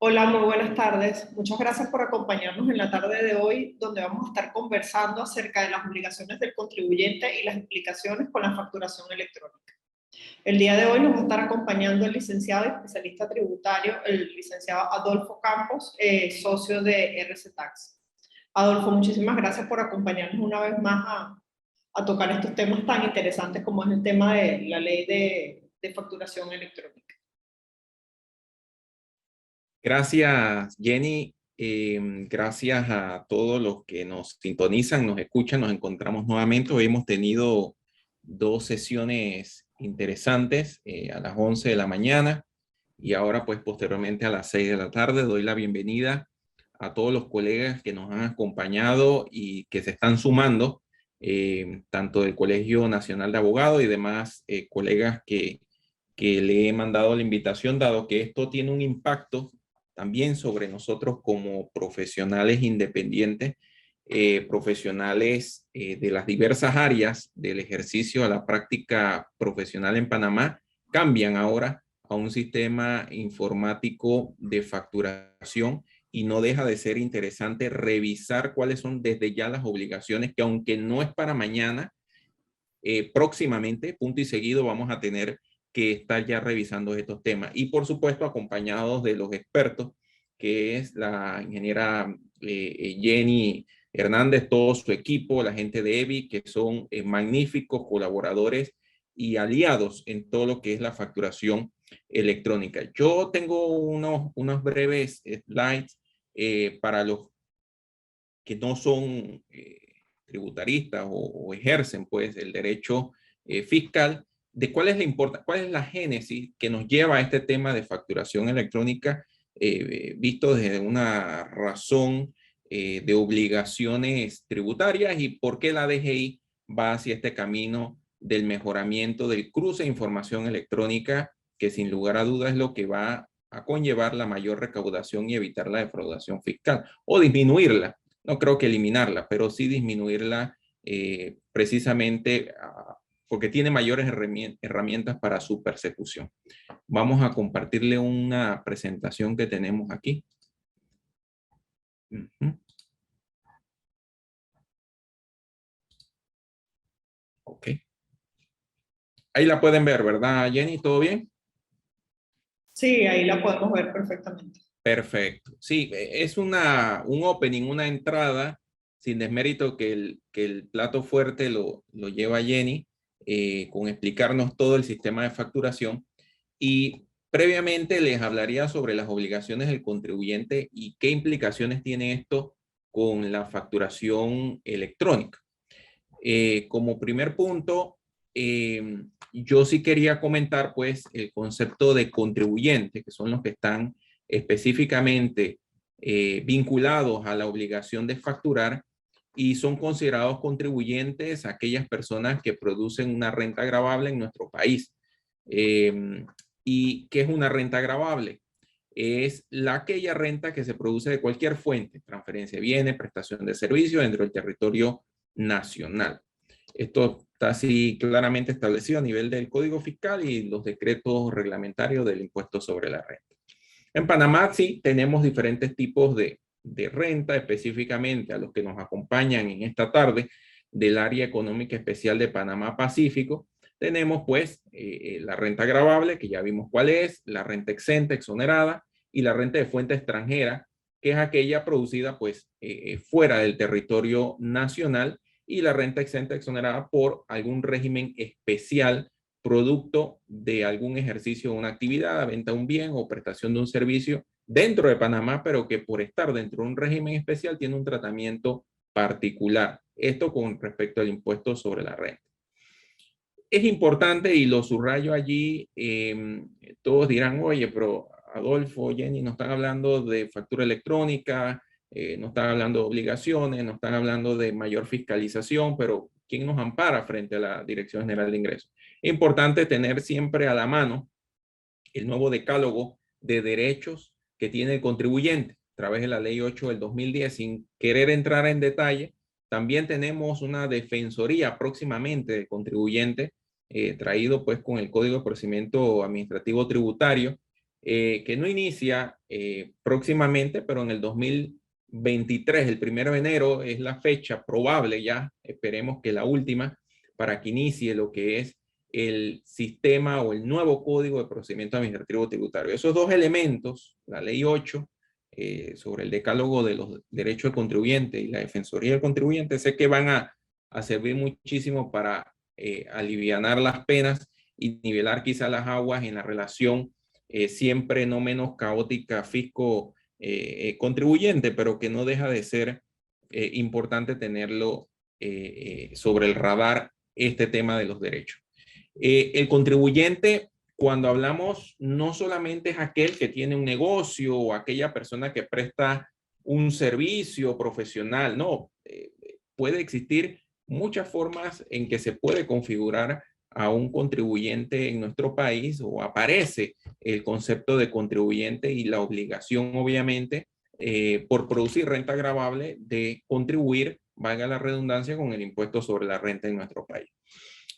Hola, muy buenas tardes. Muchas gracias por acompañarnos en la tarde de hoy, donde vamos a estar conversando acerca de las obligaciones del contribuyente y las implicaciones con la facturación electrónica. El día de hoy nos va a estar acompañando el licenciado y especialista tributario, el licenciado Adolfo Campos, socio de RC Tax. Adolfo, muchísimas gracias por acompañarnos una vez más a tocar estos temas tan interesantes como es el tema de la ley de facturación electrónica. Gracias, Jenny. Gracias a todos los que nos sintonizan, nos escuchan, nos encontramos nuevamente. Hoy hemos tenido dos sesiones interesantes a las 11 de la mañana y ahora pues posteriormente a las 6 de la tarde. Doy la bienvenida a todos los colegas que nos han acompañado y que se están sumando, tanto del Colegio Nacional de Abogados y demás colegas que le he mandado la invitación, dado que esto tiene un impacto también sobre nosotros como profesionales independientes, profesionales de las diversas áreas del ejercicio a la práctica profesional en Panamá, cambian ahora a un sistema informático de facturación y no deja de ser interesante revisar cuáles son desde ya las obligaciones que, aunque no es para mañana, próximamente, punto y seguido, vamos a tener que estar ya revisando estos temas. Y por supuesto, acompañados de los expertos, que es la ingeniera Jenny Hernández, todo su equipo, la gente de EBI, que son magníficos colaboradores y aliados en todo lo que es la facturación electrónica. Yo tengo unos breves slides para los que no son tributaristas o ejercen pues el derecho fiscal, de cuál es cuál es la génesis que nos lleva a este tema de facturación electrónica visto desde una razón de obligaciones tributarias y por qué la DGI va hacia este camino del mejoramiento del cruce de información electrónica, que sin lugar a dudas es lo que va a conllevar la mayor recaudación y evitar la defraudación fiscal o disminuirla. No creo que eliminarla, pero sí disminuirla precisamente porque tiene mayores herramientas para su persecución. Vamos a compartirle una presentación que tenemos aquí. Ok. Ahí la pueden ver, ¿verdad, Jenny? ¿Todo bien? Sí, ahí la podemos ver perfectamente. Perfecto. Sí, es un opening, una entrada, sin desmérito que el plato fuerte lo lleva Jenny, con explicarnos todo el sistema de facturación. Y previamente les hablaría sobre las obligaciones del contribuyente y qué implicaciones tiene esto con la facturación electrónica. Como primer punto, yo sí quería comentar pues el concepto de contribuyente, que son los que están específicamente vinculados a la obligación de facturar y son considerados contribuyentes aquellas personas que producen una renta gravable en nuestro país. ¿Y qué es una renta gravable? Es aquella renta que se produce de cualquier fuente, transferencia de bienes, prestación de servicios dentro del territorio nacional. Esto está así claramente establecido a nivel del Código Fiscal y los decretos reglamentarios del impuesto sobre la renta. En Panamá sí tenemos diferentes tipos de renta, específicamente a los que nos acompañan en esta tarde del Área Económica Especial de Panamá Pacífico. Tenemos pues la renta gravable, que ya vimos cuál es, la renta exenta, exonerada, y la renta de fuente extranjera, que es aquella producida pues fuera del territorio nacional, y la renta exenta, exonerada por algún régimen especial producto de algún ejercicio de una actividad, venta de un bien o prestación de un servicio dentro de Panamá, pero que por estar dentro de un régimen especial tiene un tratamiento particular. Esto con respecto al impuesto sobre la renta. Es importante y lo subrayo allí, todos dirán, oye, pero Adolfo, Jenny, no están hablando de factura electrónica, no están hablando de obligaciones, no están hablando de mayor fiscalización, pero ¿quién nos ampara frente a la Dirección General de Ingresos? Es importante tener siempre a la mano el nuevo decálogo de derechos que tiene el contribuyente a través de la Ley 8 del 2010, sin querer entrar en detalle. También tenemos una defensoría próximamente del contribuyente, traído pues con el Código de Procedimiento Administrativo Tributario, que no inicia próximamente, pero en el 2023, el 1 de enero, es la fecha probable ya, esperemos que la última, para que inicie lo que es el sistema o el nuevo Código de Procedimiento Administrativo Tributario. Esos dos elementos, la Ley 8, sobre el decálogo de los derechos del contribuyente y la Defensoría del Contribuyente, sé que van a servir muchísimo para alivianar las penas y nivelar quizá las aguas en la relación siempre no menos caótica fisco-contribuyente, pero que no deja de ser importante tenerlo sobre el radar, este tema de los derechos. El contribuyente, cuando hablamos, no solamente es aquel que tiene un negocio o aquella persona que presta un servicio profesional, no, puede existir muchas formas en que se puede configurar a un contribuyente en nuestro país, o aparece el concepto de contribuyente y la obligación, obviamente, por producir renta gravable, de contribuir, valga la redundancia, con el impuesto sobre la renta en nuestro país.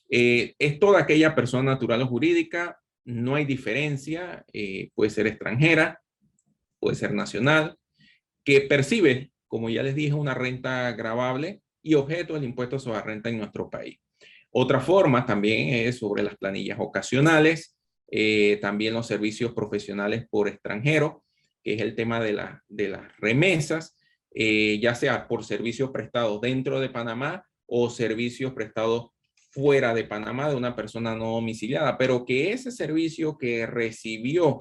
Es toda aquella persona natural o jurídica, no hay diferencia, puede ser extranjera, puede ser nacional, que percibe, como ya les dije, una renta gravable y objeto del impuesto sobre la renta en nuestro país. Otra forma también es sobre las planillas ocasionales, también los servicios profesionales por extranjero, que es el tema de las remesas, ya sea por servicios prestados dentro de Panamá o servicios prestados fuera de Panamá de una persona no domiciliada, pero que ese servicio que recibió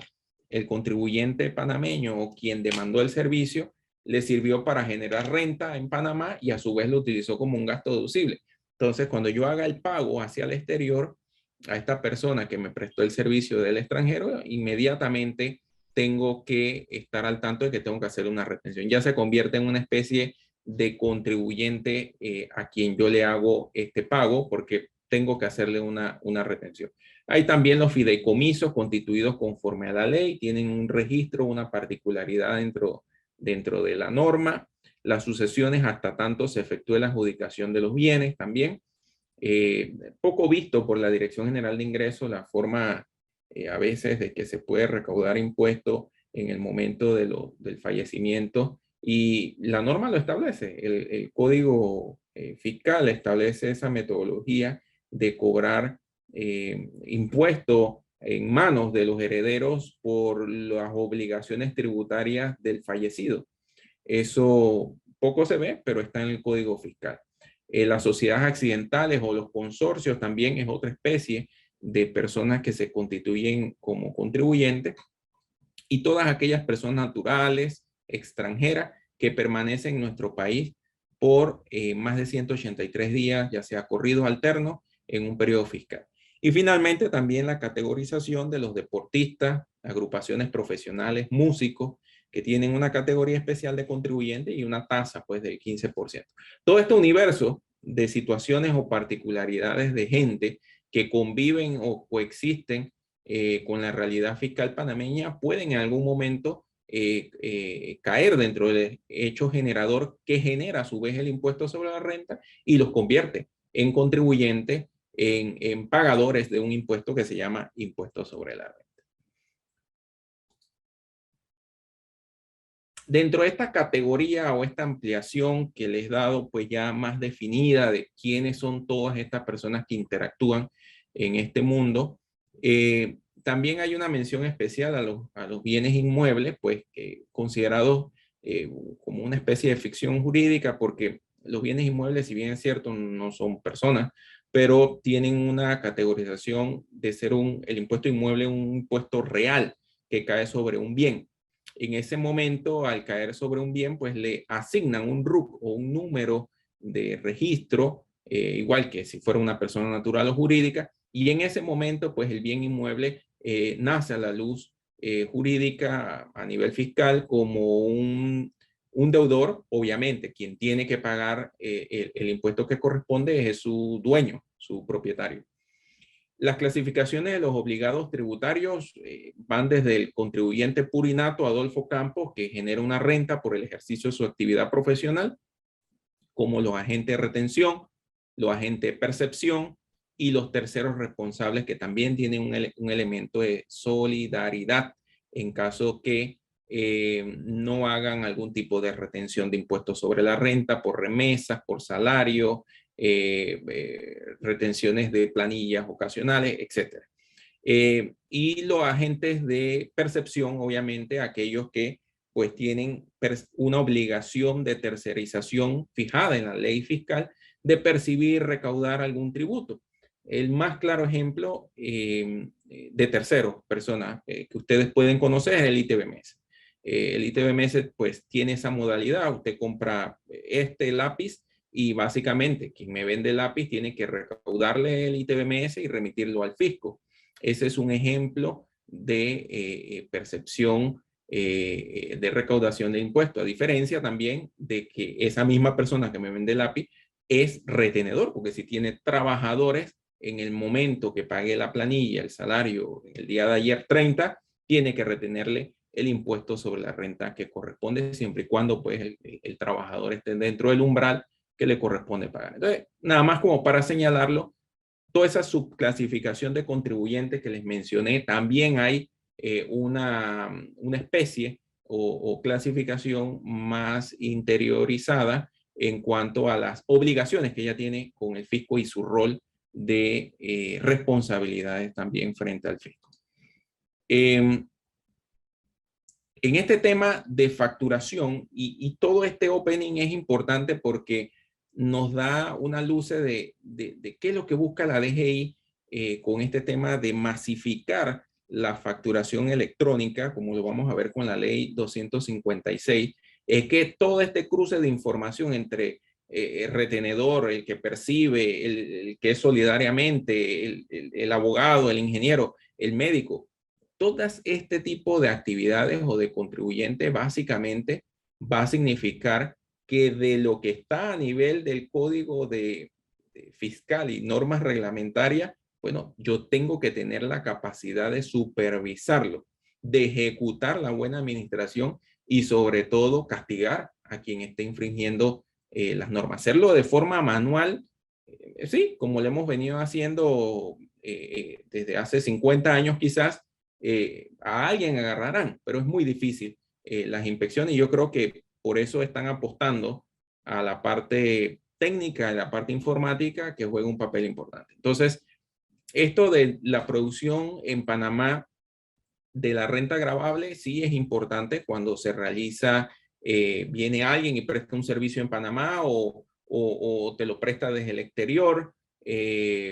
el contribuyente panameño o quien demandó el servicio le sirvió para generar renta en Panamá y a su vez lo utilizó como un gasto deducible. Entonces, cuando yo haga el pago hacia el exterior a esta persona que me prestó el servicio del extranjero, inmediatamente tengo que estar al tanto de que tengo que hacer una retención. Ya se convierte en una especie de contribuyente a quien yo le hago este pago, porque tengo que hacerle una retención. Hay también los fideicomisos constituidos conforme a la ley, tienen un registro, una particularidad dentro de la norma. Las sucesiones hasta tanto se efectúe la adjudicación de los bienes también. Poco visto por la Dirección General de Ingresos la forma a veces de que se puede recaudar impuestos en el momento del fallecimiento, y la norma lo establece. El Código Fiscal establece esa metodología de cobrar impuestos en manos de los herederos por las obligaciones tributarias del fallecido. Eso poco se ve, pero está en el Código Fiscal. Las sociedades accidentales o los consorcios también es otra especie de personas que se constituyen como contribuyentes, y todas aquellas personas naturales, extranjeras, que permanecen en nuestro país por más de 183 días, ya sea corridos alternos, en un periodo fiscal. Y finalmente también la categorización de los deportistas, agrupaciones profesionales, músicos, que tienen una categoría especial de contribuyente y una tasa pues del 15%. Todo este universo de situaciones o particularidades de gente que conviven o coexisten con la realidad fiscal panameña pueden en algún momento caer dentro del hecho generador que genera a su vez el impuesto sobre la renta y los convierte en contribuyentes, en pagadores de un impuesto que se llama impuesto sobre la renta. Dentro de esta categoría o esta ampliación que les he dado, pues ya más definida de quiénes son todas estas personas que interactúan en este mundo, también hay una mención especial a los bienes inmuebles, pues considerados como una especie de ficción jurídica, porque los bienes inmuebles, si bien es cierto, no son personas, pero tienen una categorización de ser el impuesto inmueble un impuesto real que cae sobre un bien. En ese momento, al caer sobre un bien, pues le asignan un RUC o un número de registro, igual que si fuera una persona natural o jurídica, y en ese momento, pues el bien inmueble nace a la luz jurídica a nivel fiscal como un deudor. Obviamente, quien tiene que pagar el impuesto que corresponde es su dueño, su propietario. Las clasificaciones de los obligados tributarios van desde el contribuyente purinato Adolfo Campos, que genera una renta por el ejercicio de su actividad profesional, como los agentes de retención, los agentes de percepción y los terceros responsables, que también tienen un elemento de solidaridad en caso que no hagan algún tipo de retención de impuestos sobre la renta por remesas, por salario, retenciones de planillas ocasionales, etc. Y los agentes de percepción, obviamente, aquellos que pues tienen una obligación de tercerización fijada en la ley fiscal de percibir, recaudar algún tributo. El más claro ejemplo de terceros, personas que ustedes pueden conocer, es el ITBMS. El ITBMS pues tiene esa modalidad, usted compra este lápiz y básicamente quien me vende el lápiz tiene que recaudarle el ITBMS y remitirlo al fisco. Ese es un ejemplo de percepción de recaudación de impuestos, a diferencia también de que esa misma persona que me vende el lápiz es retenedor, porque si tiene trabajadores en el momento que pague la planilla, el salario, el día de ayer 30, tiene que retenerle el impuesto sobre la renta que corresponde, siempre y cuando pues el trabajador esté dentro del umbral que le corresponde pagar. Entonces, nada más como para señalarlo, toda esa subclasificación de contribuyentes que les mencioné, también hay una especie o clasificación más interiorizada en cuanto a las obligaciones que ella tiene con el fisco y su rol de responsabilidades también frente al fisco. En este tema de facturación y todo este opening es importante porque nos da una luz de qué es lo que busca la DGI con este tema de masificar la facturación electrónica, como lo vamos a ver con la ley 256, es que todo este cruce de información entre el retenedor, el que percibe, el que es solidariamente, el abogado, el ingeniero, el médico, todas este tipo de actividades o de contribuyentes básicamente va a significar que de lo que está a nivel del código de fiscal y normas reglamentarias, bueno, yo tengo que tener la capacidad de supervisarlo, de ejecutar la buena administración y sobre todo castigar a quien esté infringiendo las normas. Hacerlo de forma manual, sí, como lo hemos venido haciendo desde hace 50 años quizás, a alguien agarrarán, pero es muy difícil las inspecciones y yo creo que por eso están apostando a la parte técnica, a la parte informática que juega un papel importante. Entonces, esto de la producción en Panamá de la renta gravable sí es importante cuando se realiza, viene alguien y presta un servicio en Panamá o te lo presta desde el exterior.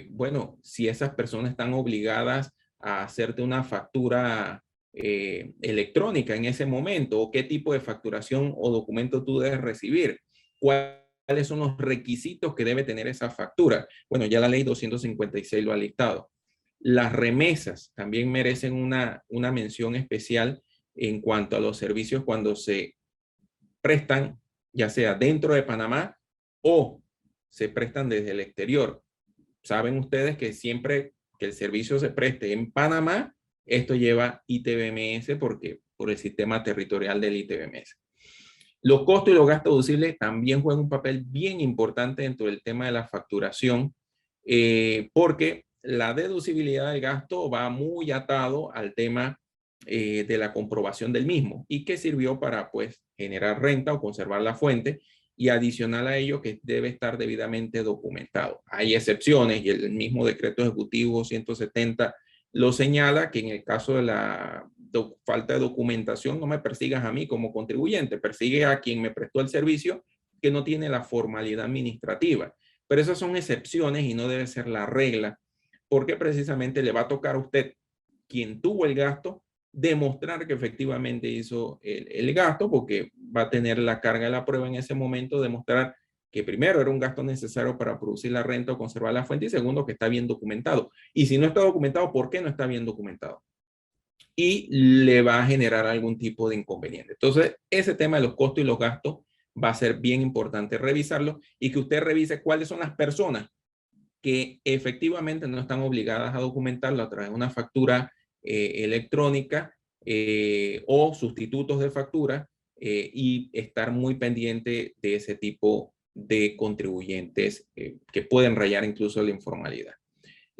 Bueno, si esas personas están obligadas a hacerte una factura electrónica en ese momento, o qué tipo de facturación o documento tú debes recibir, cuáles son los requisitos que debe tener esa factura. Bueno, ya la ley 256 lo ha listado. Las remesas también merecen una mención especial en cuanto a los servicios cuando se prestan, ya sea dentro de Panamá o se prestan desde el exterior. Saben ustedes que siempre que el servicio se preste en Panamá, esto lleva ITBMS porque por el sistema territorial del ITBMS. Los costos y los gastos deducibles también juegan un papel bien importante dentro del tema de la facturación, porque la deducibilidad del gasto va muy atado al tema de la comprobación del mismo y que sirvió para pues generar renta o conservar la fuente, y adicional a ello que debe estar debidamente documentado. Hay excepciones y el mismo decreto ejecutivo 170 lo señala, que en el caso de la falta de documentación no me persigas a mí como contribuyente, persigue a quien me prestó el servicio que no tiene la formalidad administrativa. Pero esas son excepciones y no debe ser la regla, porque precisamente le va a tocar a usted, quien tuvo el gasto, demostrar que efectivamente hizo el gasto, porque va a tener la carga de la prueba en ese momento, demostrar que primero era un gasto necesario para producir la renta o conservar la fuente, y segundo, que está bien documentado. Y si no está documentado, ¿por qué no está bien documentado? Y le va a generar algún tipo de inconveniente. Entonces, ese tema de los costos y los gastos va a ser bien importante revisarlo, y que usted revise cuáles son las personas que efectivamente no están obligadas a documentarlo a través de una factura electrónica o sustitutos de factura, y estar muy pendiente de ese tipo de contribuyentes que pueden rayar incluso la informalidad.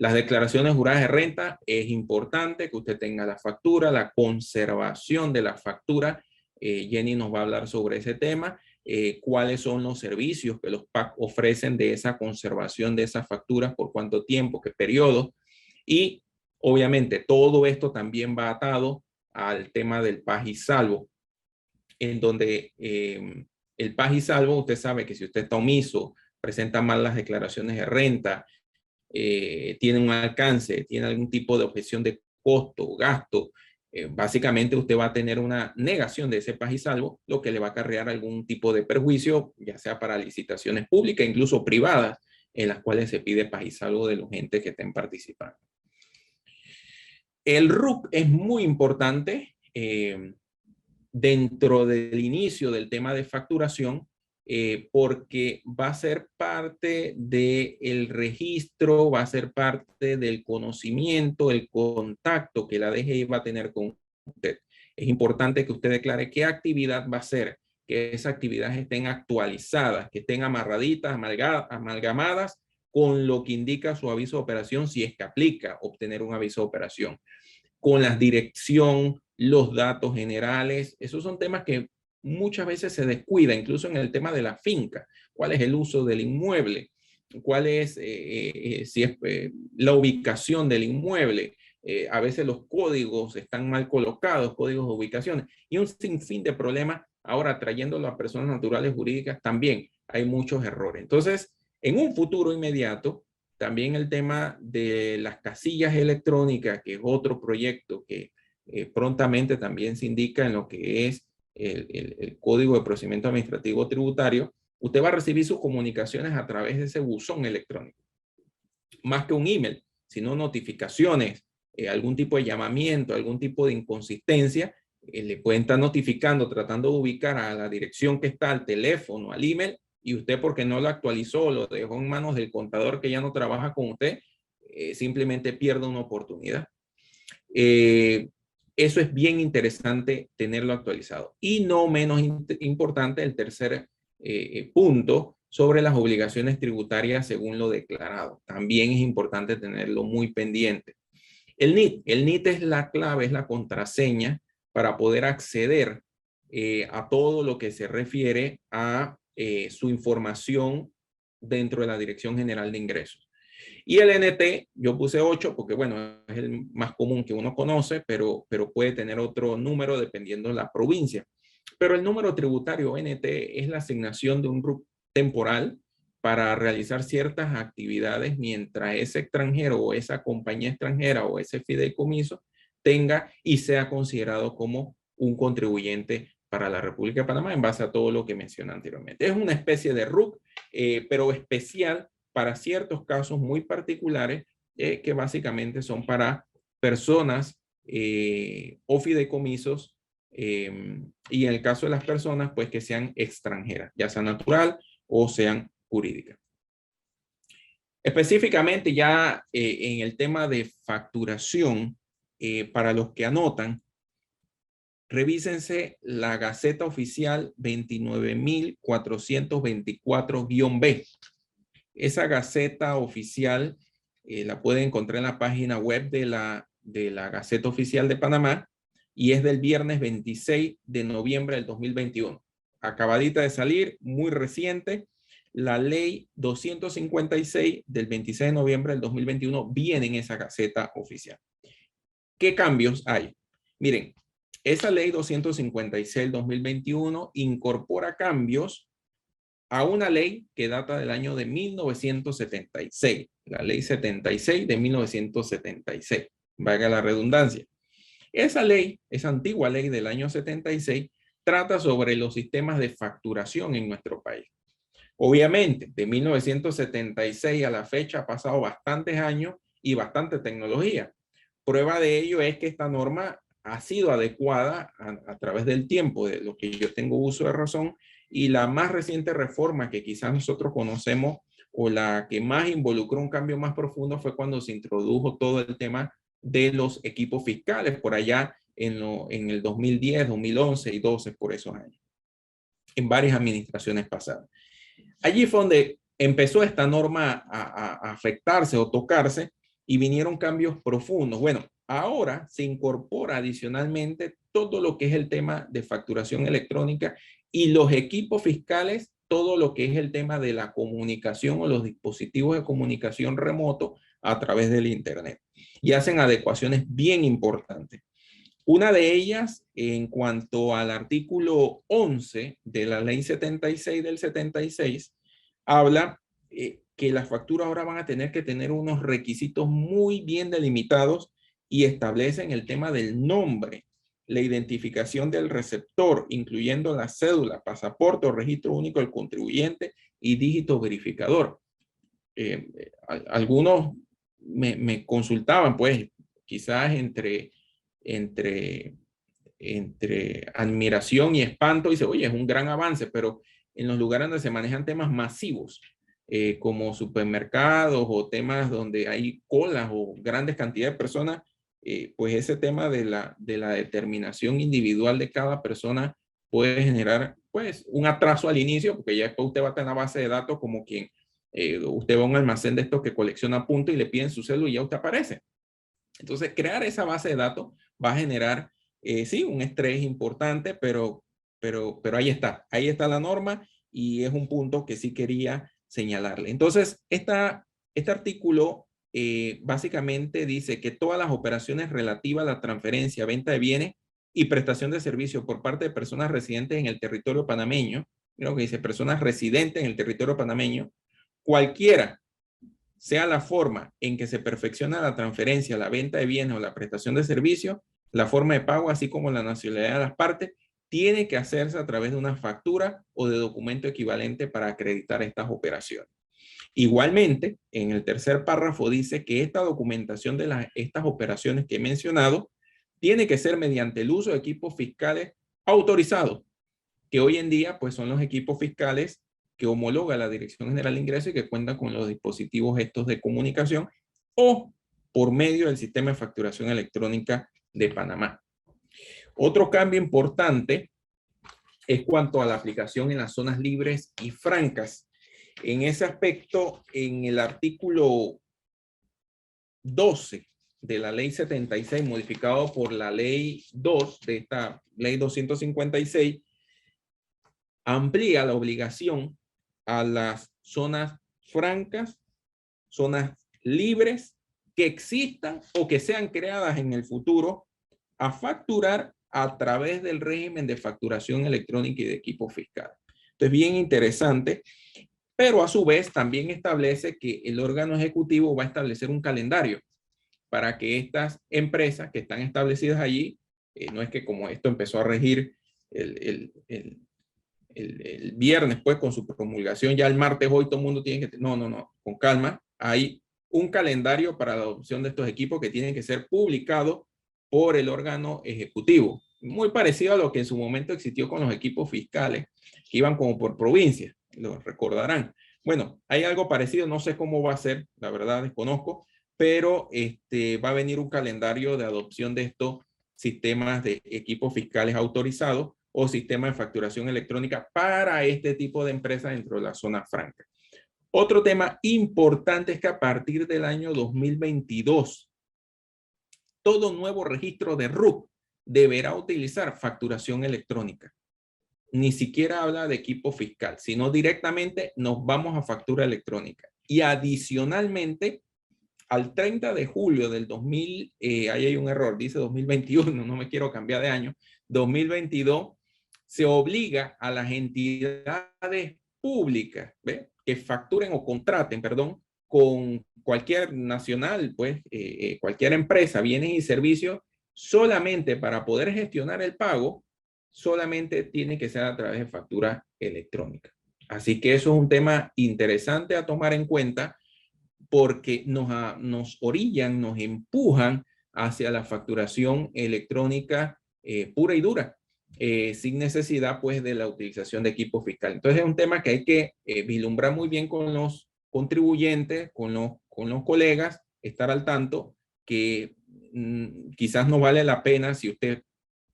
Las declaraciones juradas de renta, es importante que usted tenga la factura, la conservación de la factura. Jenny nos va a hablar sobre ese tema, cuáles son los servicios que los PAC ofrecen de esa conservación de esas facturas, por cuánto tiempo, qué periodo. Y obviamente todo esto también va atado al tema del paz y salvo, en donde el paz y salvo, usted sabe que si usted está omiso, presenta mal las declaraciones de renta, tiene un alcance, tiene algún tipo de objeción de costo, gasto, básicamente usted va a tener una negación de ese paz y salvo, lo que le va a acarrear algún tipo de perjuicio, ya sea para licitaciones públicas, incluso privadas, en las cuales se pide paz y salvo de los entes que estén participando. El RUC es muy importante dentro del inicio del tema de facturación, porque va a ser parte del registro, va a ser parte del conocimiento, el contacto que la DGI va a tener con usted. Es importante que usted declare qué actividad va a hacer, que esas actividades estén actualizadas, que estén amarraditas, amalgamadas con lo que indica su aviso de operación, si es que aplica obtener un aviso de operación, con la dirección, los datos generales. Esos son temas que muchas veces se descuida, incluso en el tema de la finca. ¿Cuál es el uso del inmueble? ¿Cuál es, si es la ubicación del inmueble? A veces los códigos están mal colocados, códigos de ubicaciones, y un sinfín de problemas. Ahora, trayéndolo a personas naturales jurídicas, también hay muchos errores. Entonces, en un futuro inmediato, también el tema de las casillas electrónicas, que es otro proyecto que prontamente también se indica en lo que es el Código de Procedimiento Administrativo Tributario. Usted va a recibir sus comunicaciones a través de ese buzón electrónico. Más que un email, sino notificaciones, algún tipo de llamamiento, algún tipo de inconsistencia, le pueden estar notificando, tratando de ubicar a la dirección que está, al teléfono, al email, y usted porque no lo actualizó, lo dejó en manos del contador que ya no trabaja con usted, simplemente pierde una oportunidad. Eso es bien interesante tenerlo actualizado. Y no menos importante, el tercer punto sobre las obligaciones tributarias según lo declarado. También es importante tenerlo muy pendiente. El NIT es la clave, es la contraseña para poder acceder a todo lo que se refiere a su información dentro de la Dirección General de Ingresos. Y el NT, yo puse 8 porque, bueno, es el más común que uno conoce, pero puede tener otro número dependiendo de la provincia. Pero el número tributario NT es la asignación de un RUC temporal para realizar ciertas actividades mientras ese extranjero o esa compañía extranjera o ese fideicomiso tenga y sea considerado como un contribuyente para la República de Panamá en base a todo lo que mencioné anteriormente. Es una especie de RUC, pero especial para ciertos casos muy particulares que básicamente son para personas o fideicomisos y en el caso de las personas pues que sean extranjeras, ya sea natural o sean jurídicas. Específicamente ya en el tema de facturación, para los que anotan, revísense la Gaceta Oficial 29.424-B. Esa Gaceta Oficial la pueden encontrar en la página web de la Gaceta Oficial de Panamá y es del viernes 26 de noviembre del 2021. Acabadita de salir, muy reciente. La ley 256 del 26 de noviembre del 2021 viene en esa Gaceta Oficial. ¿Qué cambios hay? Miren, esa ley 256 del 2021 incorpora cambios a una ley que data del año de 1976, la ley 76 de 1976, valga la redundancia. Esa ley, esa antigua ley del año 76, trata sobre los sistemas de facturación en nuestro país. Obviamente, de 1976 a la fecha ha pasado bastantes años y bastante tecnología. Prueba de ello es que esta norma ha sido adecuada a través del tiempo, de lo que yo tengo uso de razón, y la más reciente reforma que quizás nosotros conocemos o la que más involucró un cambio más profundo fue cuando se introdujo todo el tema de los equipos fiscales por allá en el 2010, 2011 y 12, por esos años, en varias administraciones pasadas. Allí fue donde empezó esta norma a afectarse o tocarse y vinieron cambios profundos. Bueno, ahora se incorpora adicionalmente todo lo que es el tema de facturación electrónica y los equipos fiscales, todo lo que es el tema de la comunicación o los dispositivos de comunicación remoto a través del Internet. Y hacen adecuaciones bien importantes. Una de ellas, en cuanto al artículo 11 de la ley 76 del 76, habla que las facturas ahora van a tener que tener unos requisitos muy bien delimitados y establecen el tema del nombre, la identificación del receptor, incluyendo la cédula, pasaporte o registro único del contribuyente y dígito verificador. Algunos me consultaban, pues, quizás entre admiración y espanto, y dice, oye, es un gran avance, pero en los lugares donde se manejan temas masivos, como supermercados o temas donde hay colas o grandes cantidades de personas, pues ese tema de la determinación individual de cada persona puede generar pues un atraso al inicio, porque ya después usted va a tener una base de datos como quien usted va a un almacén de estos que colecciona puntos y le piden su cédula y ya usted aparece. Entonces, crear esa base de datos va a generar, sí, un estrés importante, pero ahí está la norma y es un punto que sí quería señalarle. Entonces, este artículo básicamente dice que todas las operaciones relativas a la transferencia, venta de bienes y prestación de servicios por parte de personas residentes en el territorio panameño, mira lo que dice, personas residentes en el territorio panameño, cualquiera sea la forma en que se perfecciona la transferencia, la venta de bienes o la prestación de servicios, la forma de pago, así como la nacionalidad de las partes, tiene que hacerse a través de una factura o de documento equivalente para acreditar estas operaciones. Igualmente, en el tercer párrafo dice que esta documentación de estas operaciones que he mencionado tiene que ser mediante el uso de equipos fiscales autorizados, que hoy en día pues son los equipos fiscales que homologa la Dirección General de Ingresos y que cuentan con los dispositivos estos de comunicación o por medio del sistema de facturación electrónica de Panamá. Otro cambio importante es cuanto a la aplicación en las zonas libres y francas. En ese aspecto, en el artículo 12 de la ley 76, modificado por la ley 2 de esta ley 256, amplía la obligación a las zonas francas, zonas libres que existan o que sean creadas en el futuro a facturar a través del régimen de facturación electrónica y de equipo fiscal. Entonces, bien interesante, pero a su vez también establece que el órgano ejecutivo va a establecer un calendario para que estas empresas que están establecidas allí, no es que como esto empezó a regir el viernes, pues con su promulgación, ya el martes hoy todo el mundo tiene que, no, con calma, hay un calendario para la adopción de estos equipos que tienen que ser publicados por el órgano ejecutivo, muy parecido a lo que en su momento existió con los equipos fiscales, que iban como por provincias, lo recordarán. Bueno, hay algo parecido, no sé cómo va a ser, la verdad desconozco, pero va a venir un calendario de adopción de estos sistemas de equipos fiscales autorizados o sistema de facturación electrónica para este tipo de empresas dentro de la zona franca. Otro tema importante es que a partir del año 2022, todo nuevo registro de RUC deberá utilizar facturación electrónica. Ni siquiera habla de equipo fiscal, sino directamente nos vamos a factura electrónica. Y adicionalmente, al 30 de julio del 2000, ahí hay un error, dice 2021, no me quiero cambiar de año, 2022, se obliga a las entidades públicas, ¿ve?, que facturen o contraten, perdón, con cualquier nacional, pues cualquier empresa, bienes y servicios, solamente para poder gestionar el pago, solamente tiene que ser a través de factura electrónica. Así que eso es un tema interesante a tomar en cuenta porque nos orillan, nos empujan hacia la facturación electrónica pura y dura, sin necesidad pues de la utilización de equipo fiscal. Entonces es un tema que hay que vislumbrar muy bien con los contribuyentes, con los colegas, estar al tanto que quizás no vale la pena si usted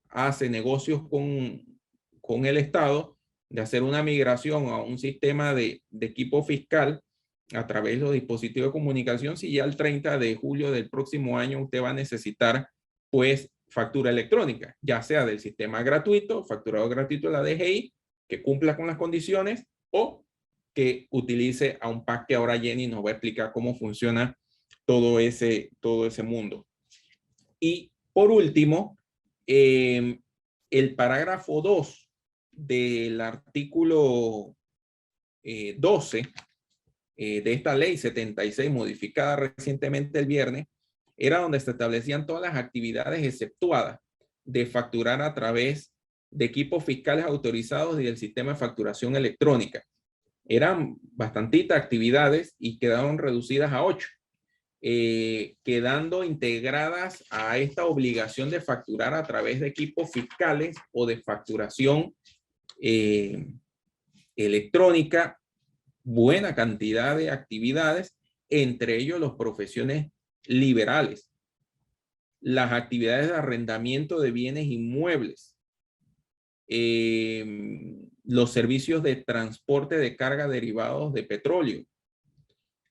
hace negocios con el Estado de hacer una migración a un sistema de equipo fiscal a través de los dispositivos de comunicación si ya el 30 de julio del próximo año usted va a necesitar pues factura electrónica, ya sea del sistema gratuito, facturado gratuito de la DGI, que cumpla con las condiciones, o que utilice a un pack que ahora Jenny nos va a explicar cómo funciona todo ese mundo. Y por último, el parágrafo 2 del artículo 12 de esta ley 76, modificada recientemente el viernes, era donde se establecían todas las actividades exceptuadas de facturar a través de equipos fiscales autorizados y del sistema de facturación electrónica. Eran bastantitas actividades y quedaron reducidas a 8, quedando integradas a esta obligación de facturar a través de equipos fiscales o de facturación electrónica, buena cantidad de actividades, entre ellos las profesiones liberales, las actividades de arrendamiento de bienes inmuebles, los servicios de transporte de carga derivados de petróleo,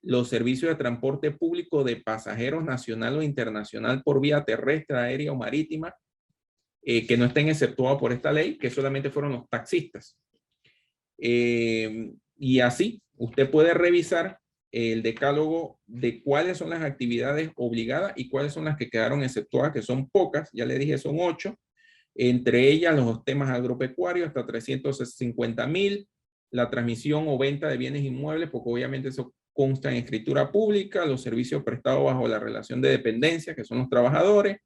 los servicios de transporte público de pasajeros nacional o internacional por vía terrestre, aérea o marítima, que no estén exceptuados por esta ley, que solamente fueron los taxistas. Y así, usted puede revisar el decálogo de cuáles son las actividades obligadas y cuáles son las que quedaron exceptuadas, que son pocas, ya le dije, son 8. Entre ellas, los temas agropecuarios hasta 350,000, la transmisión o venta de bienes inmuebles, porque obviamente eso consta en escritura pública, los servicios prestados bajo la relación de dependencia, que son los trabajadores,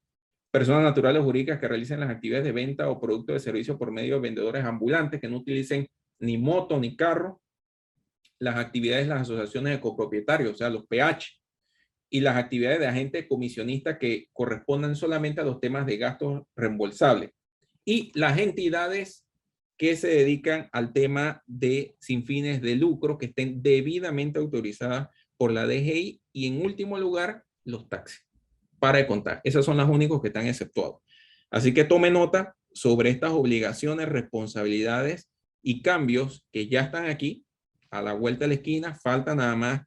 personas naturales o jurídicas que realicen las actividades de venta o producto de servicio por medio de vendedores ambulantes que no utilicen ni moto ni carro, las actividades de las asociaciones de copropietarios, o sea, los PH, y las actividades de agentes comisionistas que correspondan solamente a los temas de gastos reembolsables, y las entidades que se dedican al tema de sin fines de lucro, que estén debidamente autorizadas por la DGI, y en último lugar, los taxis. Para de contar, esos son los únicos que están exceptuados. Así que tome nota sobre estas obligaciones, responsabilidades y cambios que ya están aquí a la vuelta de la esquina. Falta nada más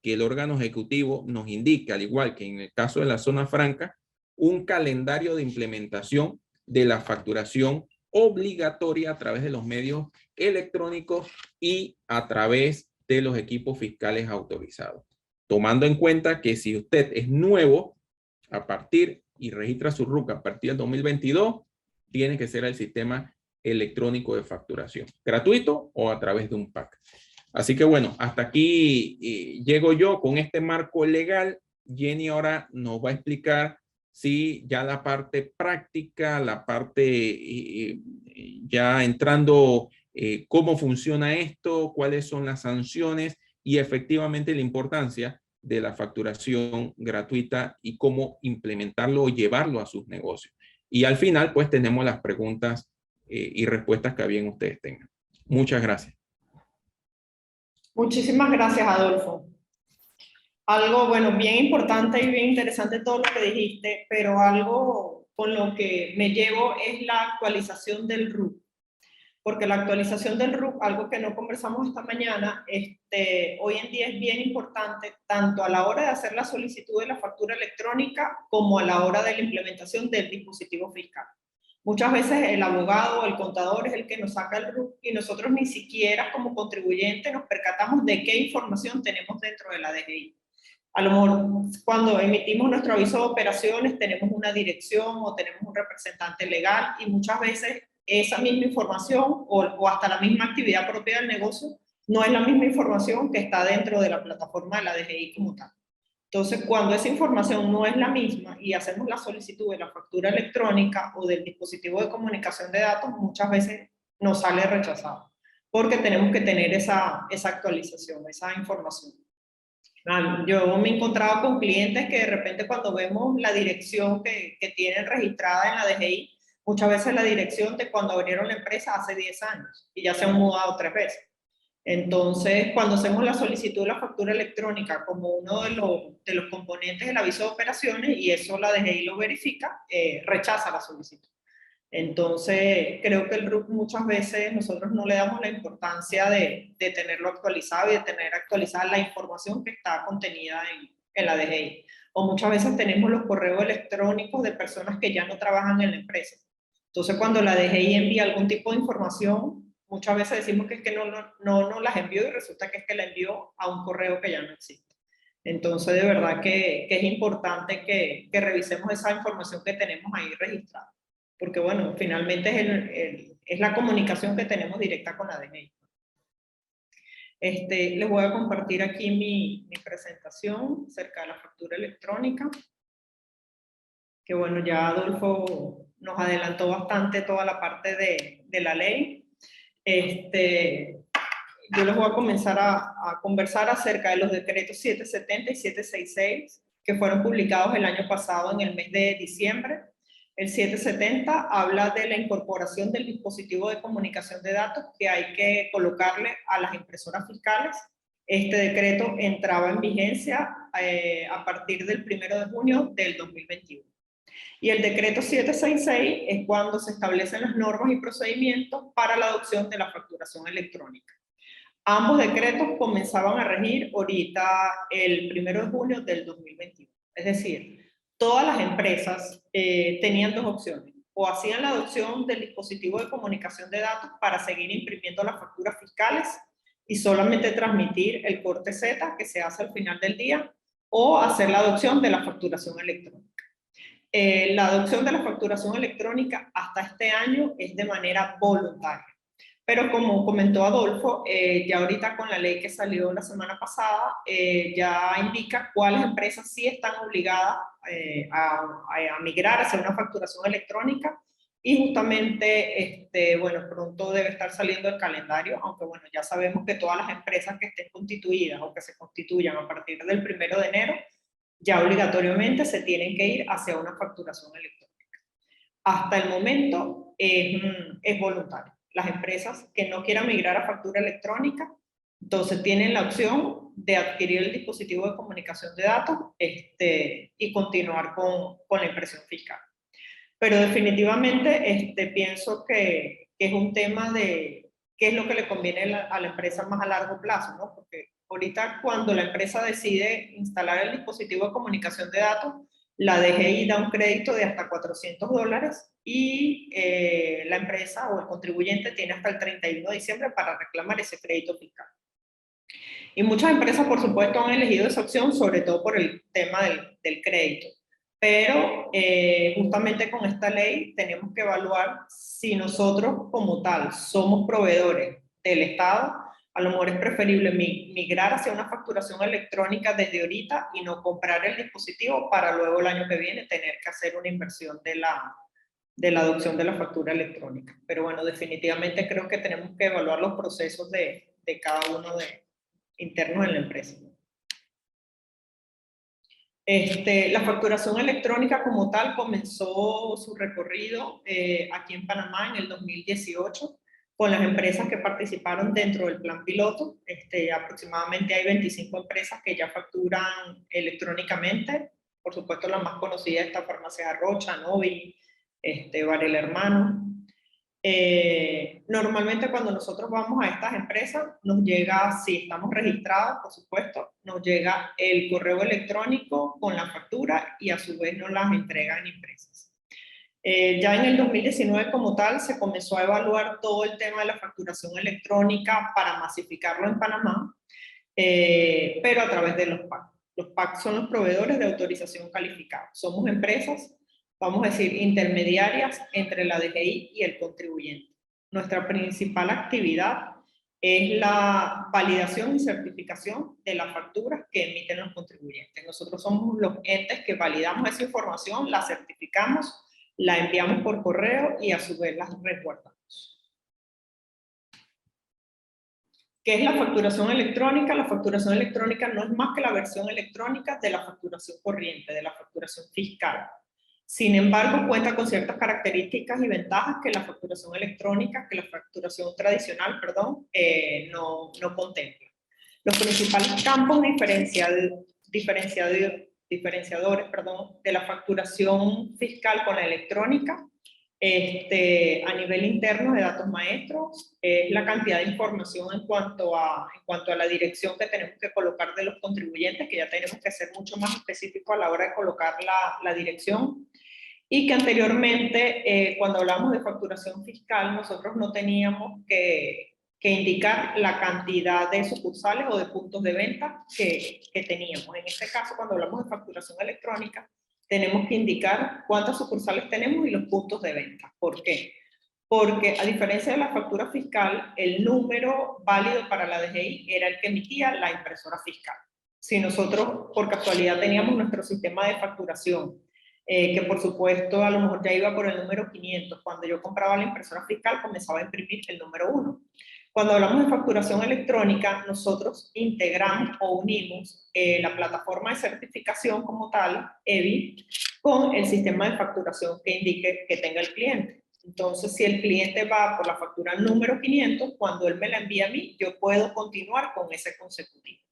que el órgano ejecutivo nos indique, al igual que en el caso de la zona franca, un calendario de implementación de la facturación obligatoria a través de los medios electrónicos y a través de los equipos fiscales autorizados. Tomando en cuenta que si usted es nuevo a partir y registra su RUC a partir del 2022, tiene que ser el sistema electrónico de facturación, gratuito o a través de un PAC. Así que bueno, hasta aquí llego yo con este marco legal. Jenny ahora nos va a explicar si ya la parte práctica, la parte ya entrando cómo funciona esto, cuáles son las sanciones y efectivamente la importancia de la facturación gratuita y cómo implementarlo o llevarlo a sus negocios. Y al final, pues tenemos las preguntas y respuestas que bien ustedes tengan. Muchas gracias. Muchísimas gracias, Adolfo. Algo, bueno, bien importante y bien interesante todo lo que dijiste, pero algo con lo que me llevo es la actualización del RUC. Porque la actualización del RUC, algo que no conversamos esta mañana, hoy en día es bien importante, tanto a la hora de hacer la solicitud de la factura electrónica como a la hora de la implementación del dispositivo fiscal. Muchas veces el abogado o el contador es el que nos saca el RUC y nosotros ni siquiera como contribuyentes nos percatamos de qué información tenemos dentro de la DGI. A lo mejor cuando emitimos nuestro aviso de operaciones tenemos una dirección o tenemos un representante legal y muchas veces esa misma información o hasta la misma actividad propia del negocio no es la misma información que está dentro de la plataforma de la DGI como tal. Entonces, cuando esa información no es la misma y hacemos la solicitud de la factura electrónica o del dispositivo de comunicación de datos, muchas veces nos sale rechazado, porque tenemos que tener esa actualización, esa información. Yo me he encontrado con clientes que de repente cuando vemos la dirección que tienen registrada en la DGI, muchas veces la dirección de cuando abrieron la empresa hace 10 años y ya se han mudado 3 veces. Entonces, cuando hacemos la solicitud de la factura electrónica como uno de los componentes del aviso de operaciones y eso la DGI lo verifica, rechaza la solicitud. Entonces, creo que el RUC muchas veces nosotros no le damos la importancia de tenerlo actualizado y de tener actualizada la información que está contenida en la DGI. O muchas veces tenemos los correos electrónicos de personas que ya no trabajan en la empresa. Entonces, cuando la DGI envía algún tipo de información, muchas veces decimos que es que no las envió y resulta que es que la envió a un correo que ya no existe. Entonces, de verdad que es importante que revisemos esa información que tenemos ahí registrada. Porque, bueno, finalmente es la comunicación que tenemos directa con la DGI. Les voy a compartir aquí mi presentación acerca de la factura electrónica. Que, bueno, ya Adolfo nos adelantó bastante toda la parte de la ley. Yo les voy a comenzar a conversar acerca de los decretos 770 y 766 que fueron publicados el año pasado en el mes de diciembre. El 770 habla de la incorporación del dispositivo de comunicación de datos que hay que colocarle a las impresoras fiscales. Este decreto entraba en vigencia a partir del 1 de junio del 2021. Y el decreto 766 es cuando se establecen las normas y procedimientos para la adopción de la facturación electrónica. Ambos decretos comenzaban a regir ahorita el 1 de junio del 2021. Es decir, todas las empresas tenían dos opciones. O hacían la adopción del dispositivo de comunicación de datos para seguir imprimiendo las facturas fiscales y solamente transmitir el corte Z que se hace al final del día, o hacer la adopción de la facturación electrónica. La adopción de la facturación electrónica hasta este año es de manera voluntaria. Pero como comentó Adolfo, ya ahorita con la ley que salió la semana pasada, ya indica cuáles empresas sí están obligadas a migrar hacia una facturación electrónica. Y justamente, bueno, pronto debe estar saliendo el calendario, aunque bueno, ya sabemos que todas las empresas que estén constituidas o que se constituyan a partir del 1 de enero, ya obligatoriamente se tienen que ir hacia una facturación electrónica. Hasta el momento es voluntario. Las empresas que no quieran migrar a factura electrónica, entonces tienen la opción de adquirir el dispositivo de comunicación de datos y continuar con la impresión fiscal. Pero definitivamente pienso que es un tema de qué es lo que le conviene a la empresa más a largo plazo, ¿no? Porque ahorita cuando la empresa decide instalar el dispositivo de comunicación de datos, la DGI da un crédito de hasta $400 y la empresa o el contribuyente tiene hasta el 31 de diciembre para reclamar ese crédito fiscal. Y muchas empresas, por supuesto, han elegido esa opción, sobre todo por el tema del crédito. Pero justamente con esta ley tenemos que evaluar si nosotros como tal somos proveedores del Estado. A lo mejor es preferible migrar hacia una facturación electrónica desde ahorita y no comprar el dispositivo para luego el año que viene tener que hacer una inversión de la adopción de la factura electrónica. Pero bueno, definitivamente creo que tenemos que evaluar los procesos de cada uno internos en la empresa. La facturación electrónica como tal comenzó su recorrido aquí en Panamá en el 2018 con las empresas que participaron dentro del plan piloto. Aproximadamente hay 25 empresas que ya facturan electrónicamente. Por supuesto, la más conocida es esta Farmacia Rocha, Novi, Varela Hermano. Normalmente cuando nosotros vamos a estas empresas, nos llega, si estamos registrados, por supuesto, nos llega el correo electrónico con la factura y a su vez nos las entregan impresas. Ya en el 2019 como tal se comenzó a evaluar todo el tema de la facturación electrónica para masificarlo en Panamá, pero a través de los PAC. Los PAC son los proveedores de autorización calificada. Somos empresas, vamos a decir, intermediarias entre la DGI y el contribuyente. Nuestra principal actividad es la validación y certificación de las facturas que emiten los contribuyentes. Nosotros somos los entes que validamos esa información, la certificamos, la enviamos por correo y a su vez las resguardamos. ¿Qué es la facturación electrónica? La facturación electrónica no es más que la versión electrónica de la facturación corriente, de la facturación fiscal. Sin embargo, cuenta con ciertas características y ventajas que la facturación electrónica, que la facturación tradicional, perdón, no contempla. Los principales campos diferenciadores de la facturación fiscal con la electrónica A nivel interno de datos maestros, es la cantidad de información en cuanto a la dirección que tenemos que colocar de los contribuyentes, que ya tenemos que ser mucho más específico a la hora de colocar la dirección. Y que anteriormente, cuando hablamos de facturación fiscal, nosotros no teníamos que indicar la cantidad de sucursales o de puntos de venta que teníamos. En este caso, cuando hablamos de facturación electrónica, tenemos que indicar cuántas sucursales tenemos y los puntos de venta. ¿Por qué? Porque a diferencia de la factura fiscal, el número válido para la DGI era el que emitía la impresora fiscal. Si nosotros por casualidad teníamos nuestro sistema de facturación, que por supuesto a lo mejor ya iba por el número 500, cuando yo compraba la impresora fiscal comenzaba a imprimir el número 1. Cuando hablamos de facturación electrónica, nosotros integramos o unimos la plataforma de certificación como tal, EBI, con el sistema de facturación que indique que tenga el cliente. Entonces, si el cliente va por la factura número 500, cuando él me la envía a mí, yo puedo continuar con ese consecutivo.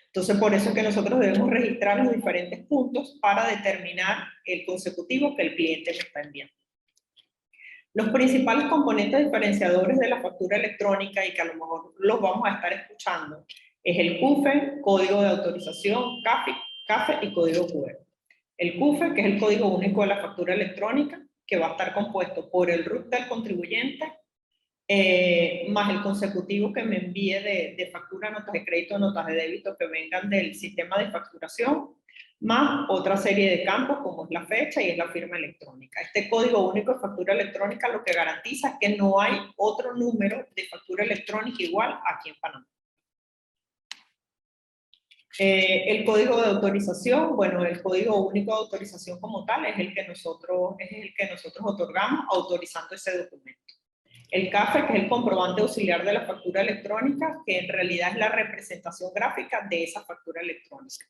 Entonces, por eso es que nosotros debemos registrar los diferentes puntos para determinar el consecutivo que el cliente me está enviando. Los principales componentes diferenciadores de la factura electrónica, y que a lo mejor los vamos a estar escuchando, es el CUFE, código de autorización, CAFE y código QR. El CUFE, que es el código único de la factura electrónica, que va a estar compuesto por el RUT del contribuyente, más el consecutivo que me envíe de factura, notas de crédito, notas de débito que vengan del sistema de facturación, más otra serie de campos como es la fecha y es la firma electrónica. Este código único de factura electrónica lo que garantiza es que no hay otro número de factura electrónica igual aquí en Panamá. El código de autorización, bueno, el código único de autorización como tal es el que nosotros otorgamos autorizando ese documento. El CAFE, que es el comprobante auxiliar de la factura electrónica, que en realidad es la representación gráfica de esa factura electrónica.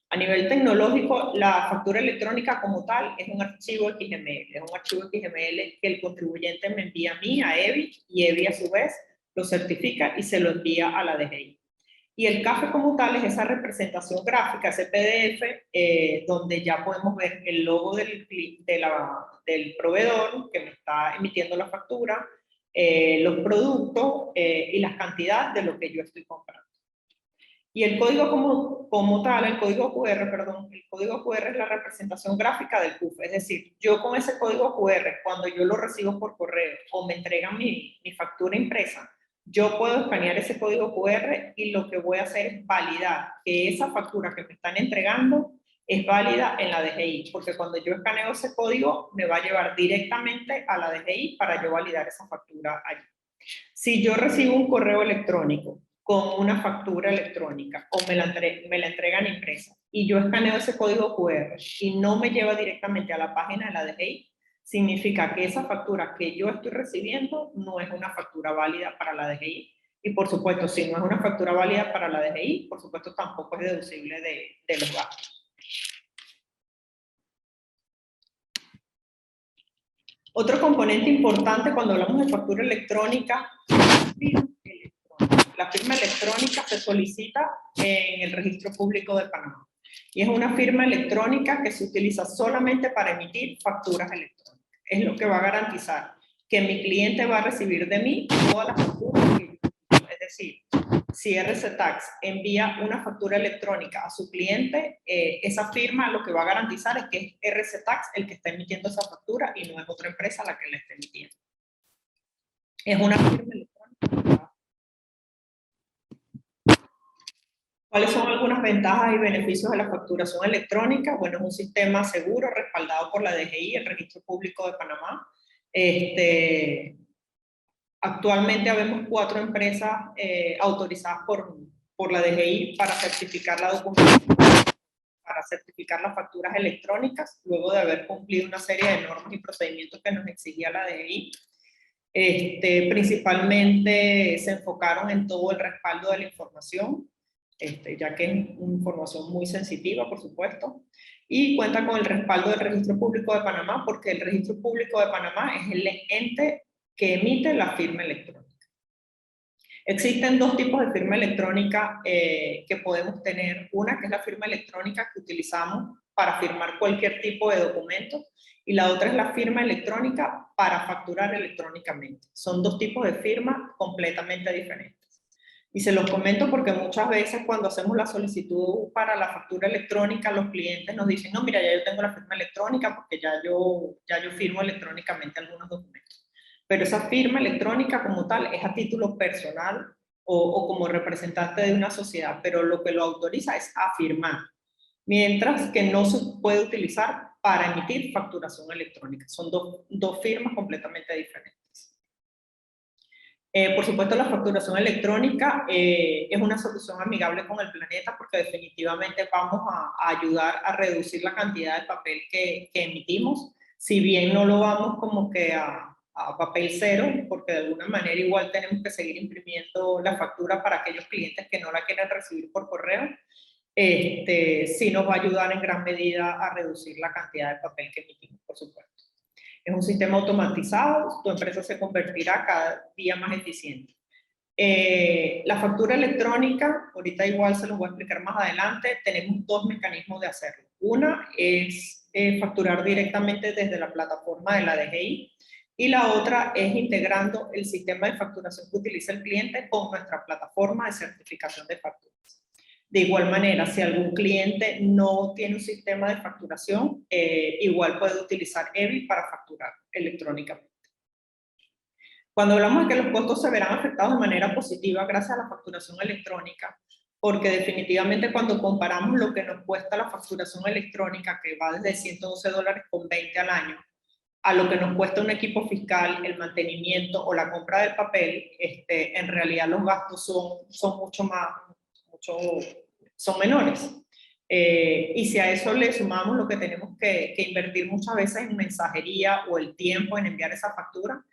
A nivel tecnológico, la factura electrónica como tal es un archivo XML. Es un archivo XML que el contribuyente me envía a mí, a EBI, y EBI a su vez lo certifica y se lo envía a la DGI. Y el CAFE como tal es esa representación gráfica, ese PDF, donde ya podemos ver el logo del proveedor que me está emitiendo la factura, los productos y las cantidades de lo que yo estoy comprando. Y el código como tal, el código QR es la representación gráfica del CUFE. Es decir, yo con ese código QR, cuando yo lo recibo por correo o me entregan mi factura impresa, yo puedo escanear ese código QR y lo que voy a hacer es validar que esa factura que me están entregando es válida en la DGI, porque cuando yo escaneo ese código me va a llevar directamente a la DGI para yo validar esa factura allí. Si yo recibo un correo electrónico con una factura electrónica o me la entregan impresa y yo escaneo ese código QR y no me lleva directamente a la página de la DGI, significa que esa factura que yo estoy recibiendo no es una factura válida para la DGI. Y por supuesto, si no es una factura válida para la DGI, por supuesto tampoco es deducible de los gastos. Otro componente importante cuando hablamos de factura electrónica es la firma electrónica. La firma electrónica se solicita en el Registro Público de Panamá. Y es una firma electrónica que se utiliza solamente para emitir facturas electrónicas. Es lo que va a garantizar que mi cliente va a recibir de mí todas las facturas que yo, es decir, si RC Tax envía una factura electrónica a su cliente, esa firma lo que va a garantizar es que es RC Tax el que está emitiendo esa factura y no es otra empresa la que la está emitiendo. Es una firma electrónica. ¿Cuáles son algunas ventajas y beneficios de la facturación electrónica? Bueno, es un sistema seguro respaldado por la DGI, el Registro Público de Panamá. Actualmente habemos 4 empresas autorizadas por la DGI para certificar la documentación, para certificar las facturas electrónicas, luego de haber cumplido una serie de normas y procedimientos que nos exigía la DGI. Principalmente se enfocaron en todo el respaldo de la información, ya que es información muy sensitiva, por supuesto, y cuenta con el respaldo del Registro Público de Panamá, porque el Registro Público de Panamá es el ente que emite la firma electrónica. Existen 2 tipos de firma electrónica que podemos tener. Una que es la firma electrónica que utilizamos para firmar cualquier tipo de documento, y la otra es la firma electrónica para facturar electrónicamente. Son dos tipos de firma completamente diferentes. Y se los comento porque muchas veces cuando hacemos la solicitud para la factura electrónica, los clientes nos dicen, no, mira, ya yo tengo la firma electrónica porque ya yo firmo electrónicamente algunos documentos. Pero esa firma electrónica como tal es a título personal o como representante de una sociedad, pero lo que lo autoriza es a firmar, mientras que no se puede utilizar para emitir facturación electrónica. Son dos firmas completamente diferentes. Por supuesto, la facturación electrónica es una solución amigable con el planeta porque definitivamente vamos a ayudar a reducir la cantidad de papel que emitimos, si bien no lo vamos como que a papel cero, porque de alguna manera igual tenemos que seguir imprimiendo la factura para aquellos clientes que no la quieren recibir por correo. Sí nos va a ayudar en gran medida a reducir la cantidad de papel que emitimos, por supuesto. Es un sistema automatizado, tu empresa se convertirá cada día más eficiente. La factura electrónica, ahorita igual se los voy a explicar más adelante, tenemos dos mecanismos de hacerlo. Una es facturar directamente desde la plataforma de la DGI y la otra es integrando el sistema de facturación que utiliza el cliente con nuestra plataforma de certificación de facturas. De igual manera, si algún cliente no tiene un sistema de facturación, igual puede utilizar EBI para facturar electrónicamente. Cuando hablamos de que los costos se verán afectados de manera positiva gracias a la facturación electrónica, porque definitivamente cuando comparamos lo que nos cuesta la facturación electrónica, que va desde $112,20 al año, a lo que nos cuesta un equipo fiscal, el mantenimiento o la compra del papel, en realidad los gastos son son menores. Y si a eso le sumamos lo que tenemos que invertir muchas veces en mensajería o el tiempo en enviar esa factura,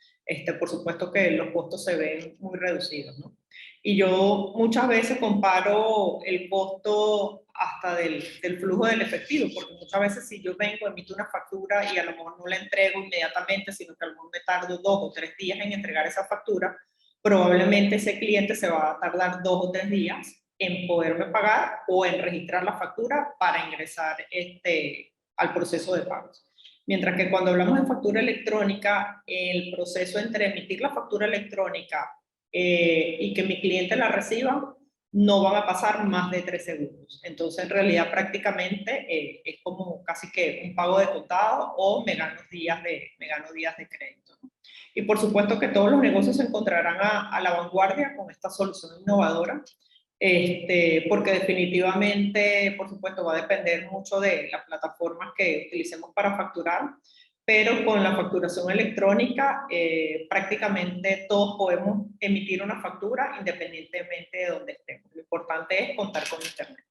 por supuesto que los costos se ven muy reducidos, ¿no? Y yo muchas veces comparo el costo hasta del flujo del efectivo, porque muchas veces si yo vengo, emito una factura y a lo mejor no la entrego inmediatamente, sino que a lo mejor me tardo 2 o 3 días en entregar esa factura, probablemente ese cliente se va a tardar 2 o 3 días en poderme pagar o en registrar la factura para ingresar al proceso de pagos. Mientras que cuando hablamos de factura electrónica, el proceso entre emitir la factura electrónica y que mi cliente la reciba, no van a pasar más de 3 segundos. Entonces, en realidad, prácticamente es como casi que un pago de contado o me gano días de crédito, ¿no? Y por supuesto que todos los negocios se encontrarán a la vanguardia con esta solución innovadora, porque definitivamente, por supuesto, va a depender mucho de las plataformas que utilicemos para facturar, pero con la facturación electrónica prácticamente todos podemos emitir una factura independientemente de donde estemos. Lo importante es contar con Internet.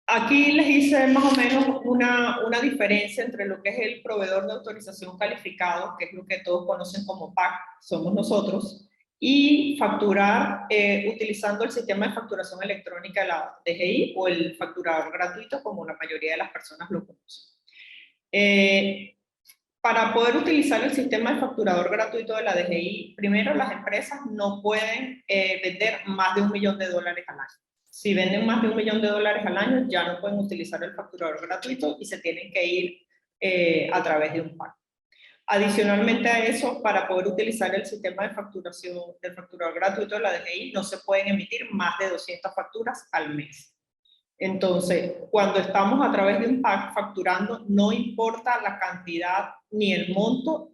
Aquí les hice más o menos una diferencia entre lo que es el proveedor de autorización calificado, que es lo que todos conocen como PAC, somos nosotros, y facturar utilizando el sistema de facturación electrónica de la DGI o el facturador gratuito, como la mayoría de las personas lo conocen. Para poder utilizar el sistema de facturador gratuito de la DGI, primero las empresas no pueden vender más de $1 millón al año. Si venden más de $1 millón al año, ya no pueden utilizar el facturador gratuito y se tienen que ir a través de un PAC. Adicionalmente a eso, para poder utilizar el sistema de facturación del facturador gratuito de la DGI, no se pueden emitir más de 200 facturas al mes. Entonces, cuando estamos a través de un PAC facturando, no importa la cantidad ni el monto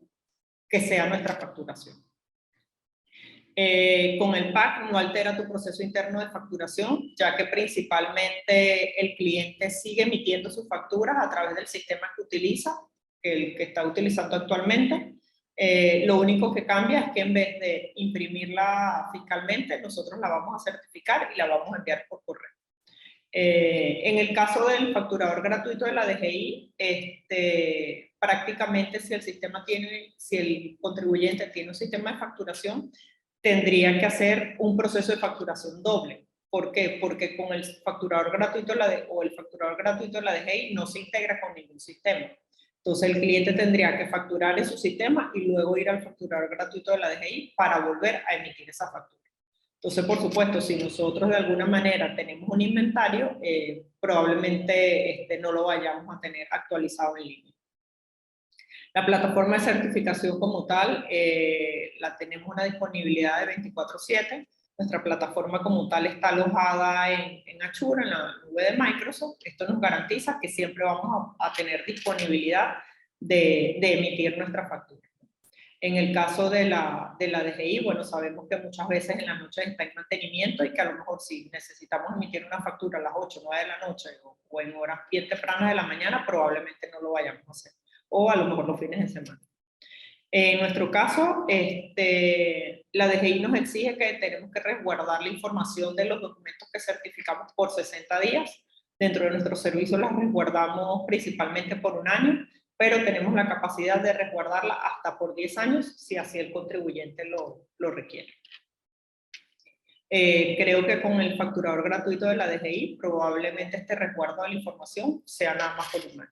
que sea nuestra facturación. Con el PAC no altera tu proceso interno de facturación, ya que principalmente el cliente sigue emitiendo sus facturas a través del sistema que utiliza, el que está utilizando actualmente. Lo único que cambia es que en vez de imprimirla fiscalmente, nosotros la vamos a certificar y la vamos a enviar por correo. En el caso del facturador gratuito de la DGI, prácticamente si el contribuyente tiene un sistema de facturación, tendría que hacer un proceso de facturación doble. ¿Por qué? Porque con el facturador gratuito el facturador gratuito de la DGI no se integra con ningún sistema. Entonces el cliente tendría que facturar en su sistema y luego ir al facturador gratuito de la DGI para volver a emitir esa factura. Entonces, por supuesto, si nosotros de alguna manera tenemos un inventario, probablemente no lo vayamos a tener actualizado en línea. La plataforma de certificación como tal, la tenemos una disponibilidad de 24/7. Nuestra plataforma como tal está alojada en Azure, en la nube de Microsoft. Esto nos garantiza que siempre vamos a tener disponibilidad de emitir nuestra factura. En el caso de la DGI, bueno, sabemos que muchas veces en la noche está en mantenimiento y que a lo mejor si necesitamos emitir una factura a las 8 o 9 de la noche o en horas bien tempranas de la mañana, probablemente no lo vayamos a hacer. O a lo mejor los fines de semana. En nuestro caso, la DGI nos exige que tenemos que resguardar la información de los documentos que certificamos por 60 días. Dentro de nuestro servicio las resguardamos principalmente por 1 año, pero tenemos la capacidad de resguardarla hasta por 10 años si así el contribuyente lo requiere. Creo que con el facturador gratuito de la DGI probablemente este resguardo de la información sea nada más por 1 año.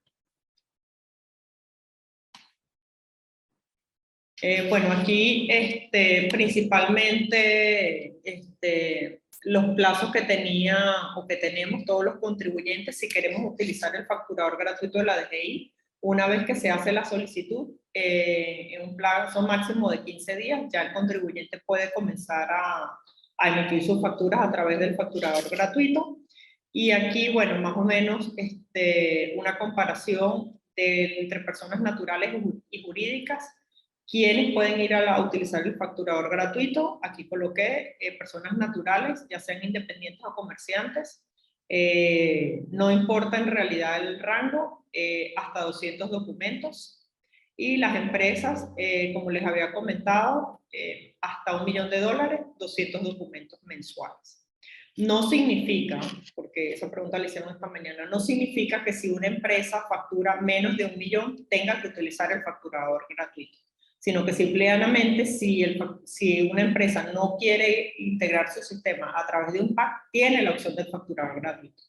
Bueno, aquí principalmente los plazos que tenía o que tenemos todos los contribuyentes si queremos utilizar el facturador gratuito de la DGI. Una vez que se hace la solicitud, en un plazo máximo de 15 días, ya el contribuyente puede comenzar a emitir sus facturas a través del facturador gratuito. Y aquí, bueno, más o menos una comparación entre personas naturales y jurídicas. ¿Quiénes pueden ir a utilizar el facturador gratuito? Aquí coloqué personas naturales, ya sean independientes o comerciantes. No importa en realidad el rango, hasta 200 documentos. Y las empresas, como les había comentado, hasta $1 millón, 200 documentos mensuales. No significa, porque esa pregunta la hicieron esta mañana, no significa que si una empresa factura menos de 1 millón tenga que utilizar el facturador gratuito, sino que simplemente si una empresa no quiere integrar su sistema a través de un PAC, tiene la opción del facturador gratuito.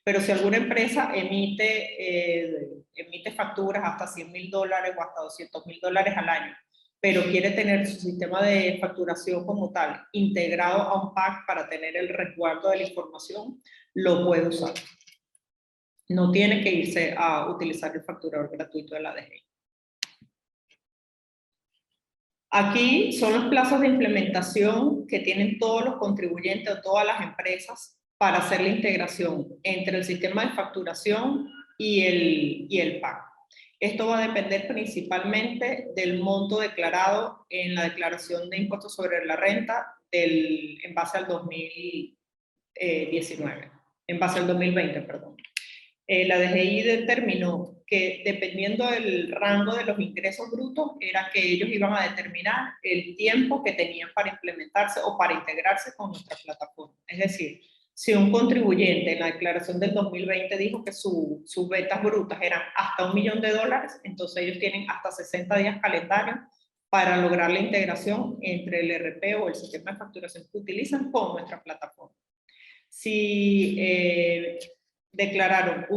Pero si alguna empresa emite facturas hasta $100.000 o hasta $200.000 al año, pero quiere tener su sistema de facturación como tal integrado a un PAC para tener el resguardo de la información, lo puede usar. No tiene que irse a utilizar el facturador gratuito de la DGI. Aquí son los plazos de implementación que tienen todos los contribuyentes o todas las empresas para hacer la integración entre el sistema de facturación y el PAC. Esto va a depender principalmente del monto declarado en la declaración de impuestos sobre la renta en base al 2019, en base al 2020, perdón. La DGI determinó que dependiendo del rango de los ingresos brutos, era que ellos iban a determinar el tiempo que tenían para implementarse o para integrarse con nuestra plataforma. Es decir, si un contribuyente en la declaración del 2020 dijo que sus ventas brutas eran hasta $1 millón, entonces ellos tienen hasta 60 días calendario para lograr la integración entre el ERP o el sistema de facturación que utilizan con nuestra plataforma. Si declararon de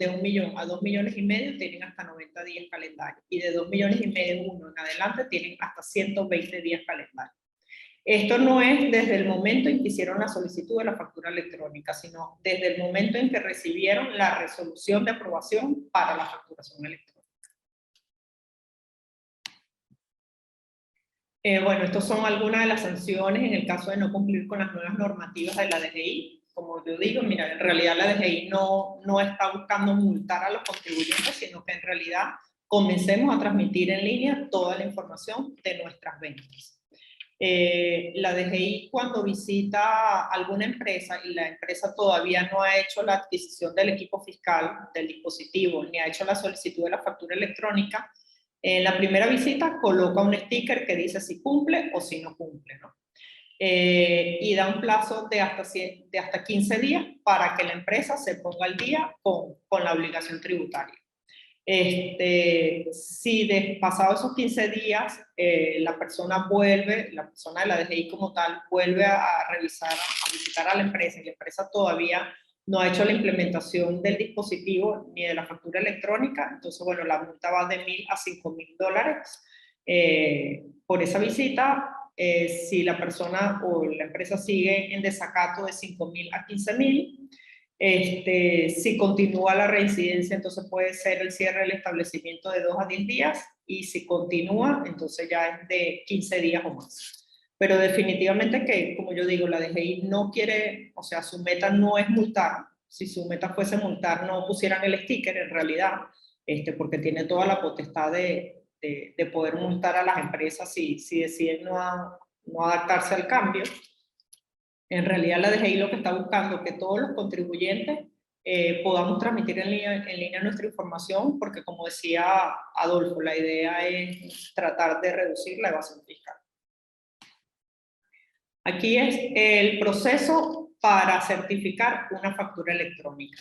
1 millón a 2,5 millones, tienen hasta 90 días calendario. Y de 2,5 millones en adelante tienen hasta 120 días calendario. Esto no es desde el momento en que hicieron la solicitud de la factura electrónica, sino desde el momento en que recibieron la resolución de aprobación para la facturación electrónica. Bueno, estas son algunas de las sanciones en el caso de no cumplir con las nuevas normativas de la DGI. Como yo digo, mira, en realidad la DGI no está buscando multar a los contribuyentes, sino que en realidad comencemos a transmitir en línea toda la información de nuestras ventas. La DGI cuando visita alguna empresa y la empresa todavía no ha hecho la adquisición del equipo fiscal, del dispositivo, ni ha hecho la solicitud de la factura electrónica, en la primera visita coloca un sticker que dice si cumple o si no cumple, ¿no? Y da un plazo de hasta 15 días para que la empresa se ponga al día con la obligación tributaria. Si pasados esos 15 días la persona de la DGI como tal, vuelve a revisar, a visitar a la empresa y la empresa todavía no ha hecho la implementación del dispositivo ni de la factura electrónica, entonces, bueno, la multa va de $1,000 a $5,000 por esa visita. si la persona o la empresa sigue en desacato de 5.000 a 15.000. Si continúa la reincidencia, entonces puede ser el cierre del establecimiento de 2 a 10 días, y si continúa, entonces ya es de 15 días o más. Pero definitivamente que, como yo digo, la DGI no quiere, o sea, su meta no es multar. Si su meta fuese multar, no pusieran el sticker en realidad, porque tiene toda la potestad de poder multar a las empresas si deciden no adaptarse al cambio. En realidad la DGI lo que está buscando es que todos los contribuyentes podamos transmitir en línea nuestra información, porque como decía Adolfo, la idea es tratar de reducir la evasión fiscal. Aquí es el proceso para certificar una factura electrónica.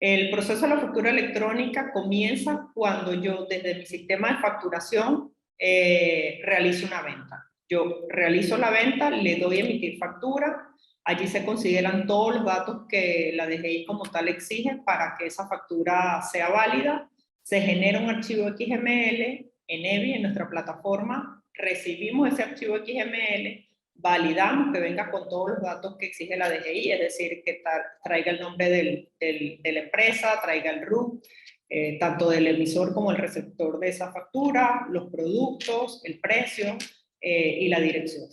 El proceso de la factura electrónica comienza cuando yo desde mi sistema de facturación realizo una venta. Yo realizo la venta, le doy a emitir factura, allí se consideran todos los datos que la DGI como tal exige para que esa factura sea válida, se genera un archivo XML en EBI, en nuestra plataforma, recibimos ese archivo XML, validamos que venga con todos los datos que exige la DGI, es decir, que traiga el nombre de la empresa, traiga el RUT, tanto del emisor como el receptor de esa factura, los productos, el precio y la dirección.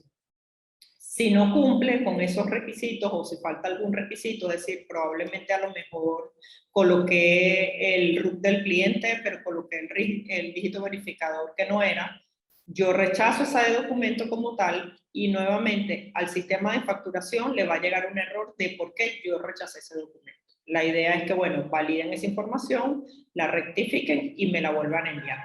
Si no cumple con esos requisitos o si falta algún requisito, es decir, probablemente a lo mejor coloqué el RUT del cliente, pero coloqué el dígito verificador que no era, yo rechazo ese documento como tal y nuevamente al sistema de facturación le va a llegar un error de por qué yo rechacé ese documento. La idea es que, bueno, validen esa información, la rectifiquen y me la vuelvan a enviar.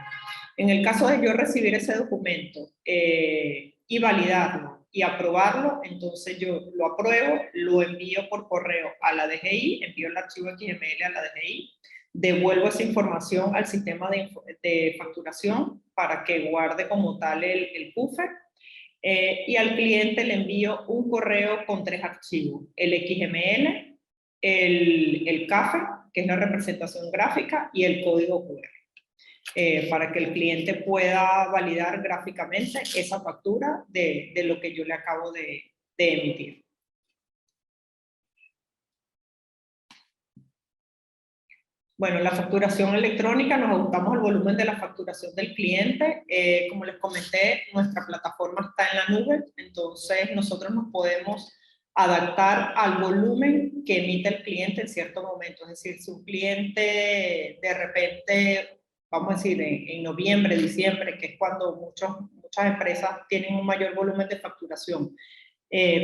En el caso de yo recibir ese documento y validarlo y aprobarlo, entonces yo lo apruebo, lo envío por correo a la DGI, envío el archivo XML a la DGI, devuelvo esa información al sistema de facturación para que guarde como tal el buffer, y al cliente le envío un correo con 3 archivos, el XML, el CAFE, que es la representación gráfica, y el código QR. Para que el cliente pueda validar gráficamente esa factura de lo que yo le acabo de emitir. Bueno, la facturación electrónica, nos ajustamos al volumen de la facturación del cliente. Como les comenté, nuestra plataforma está en la nube, entonces nosotros nos podemos adaptar al volumen que emite el cliente en cierto momento. Es decir, si un cliente de repente, vamos a decir, en noviembre, diciembre, que es cuando muchas empresas tienen un mayor volumen de facturación,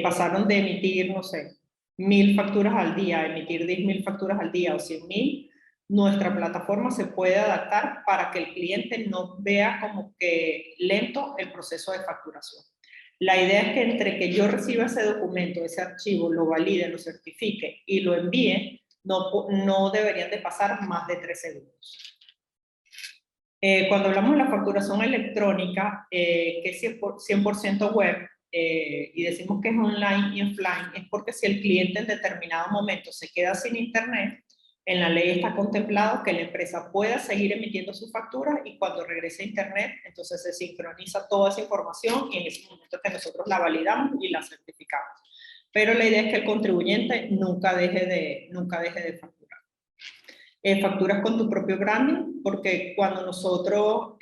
pasaron de emitir, no sé, 1.000 facturas al día a emitir 10.000 facturas al día o 100.000, nuestra plataforma se puede adaptar para que el cliente no vea como que lento el proceso de facturación. La idea es que entre que yo reciba ese documento, ese archivo, lo valide, lo certifique y lo envíe, no deberían de pasar más de 3 segundos. Cuando hablamos de la facturación electrónica, que es 100% web, y decimos que es online y offline, es porque si el cliente en determinado momento se queda sin internet, en la ley está contemplado que la empresa pueda seguir emitiendo sus facturas y cuando regrese a internet, entonces se sincroniza toda esa información y en ese momento que nosotros la validamos y la certificamos. Pero la idea es que el contribuyente nunca deje de facturar. Facturas con tu propio branding, porque cuando nosotros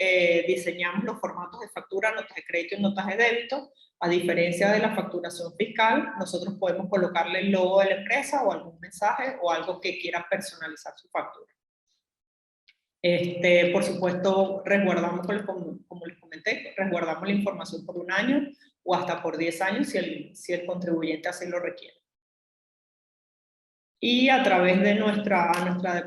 diseñamos los formatos de factura, notas de crédito y notas de débito, a diferencia de la facturación fiscal, nosotros podemos colocarle el logo de la empresa o algún mensaje o algo que quiera personalizar su factura. Por supuesto, resguardamos, como les comenté, resguardamos la información por 1 año o hasta por 10 años si el contribuyente así lo requiere. Y a través de nuestra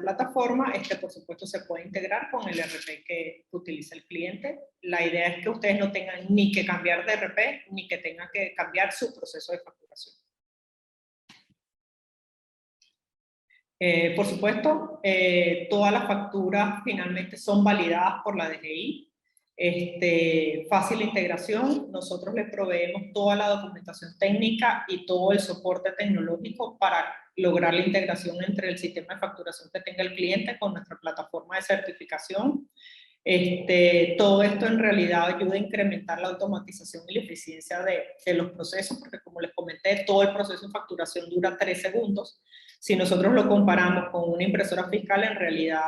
plataforma, por supuesto se puede integrar con el RP que utiliza el cliente. La idea es que ustedes no tengan ni que cambiar de RP, ni que tengan que cambiar su proceso de facturación. Por supuesto, todas las facturas finalmente son validadas por la DGI. Fácil integración, nosotros les proveemos toda la documentación técnica y todo el soporte tecnológico para lograr la integración entre el sistema de facturación que tenga el cliente con nuestra plataforma de certificación. Todo esto en realidad ayuda a incrementar la automatización y la eficiencia de los procesos, porque como les comenté, todo el proceso de facturación dura 3 segundos. Si nosotros lo comparamos con una impresora fiscal, en realidad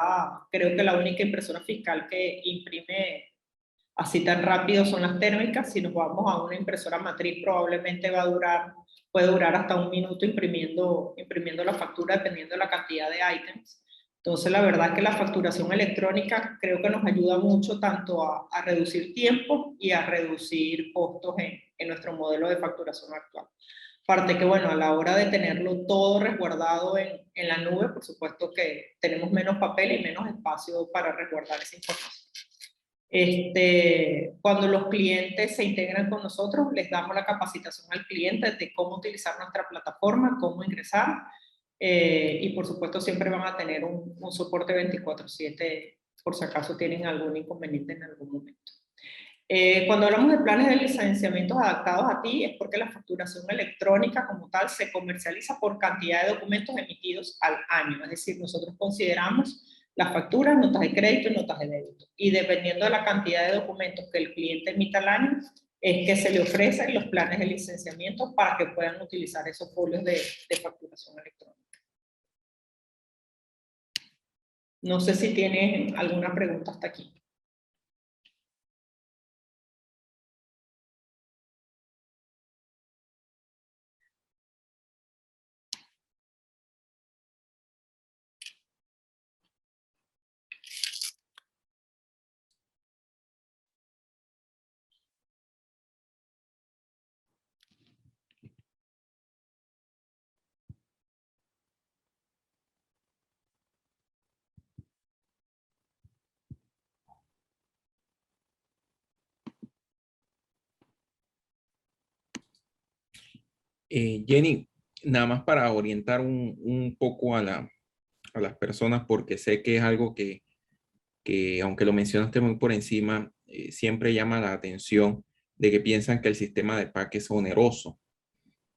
creo que la única impresora fiscal que imprime así tan rápido son las térmicas. Si nos vamos a una impresora matriz, probablemente puede durar hasta 1 minuto imprimiendo la factura, dependiendo de la cantidad de ítems. Entonces, la verdad es que la facturación electrónica creo que nos ayuda mucho tanto a reducir tiempo y a reducir costos en nuestro modelo de facturación actual. Aparte que, bueno, a la hora de tenerlo todo resguardado en la nube, por supuesto que tenemos menos papel y menos espacio para resguardar esa información. Cuando los clientes se integran con nosotros, les damos la capacitación al cliente de cómo utilizar nuestra plataforma, cómo ingresar, y por supuesto siempre van a tener un soporte 24/7 por si acaso tienen algún inconveniente en algún momento. Cuando hablamos de planes de licenciamientos adaptados a ti, es porque la facturación electrónica como tal se comercializa por cantidad de documentos emitidos al año. Es decir, nosotros consideramos las facturas, notas de crédito y notas de débito. Y dependiendo de la cantidad de documentos que el cliente emita al año, es que se le ofrecen los planes de licenciamiento para que puedan utilizar esos folios de facturación electrónica. No sé si tienen alguna pregunta hasta aquí. Jenny, nada más para orientar un poco a las personas, porque sé que es algo que aunque lo mencionaste muy por encima, siempre llama la atención de que piensan que el sistema de PAC es oneroso.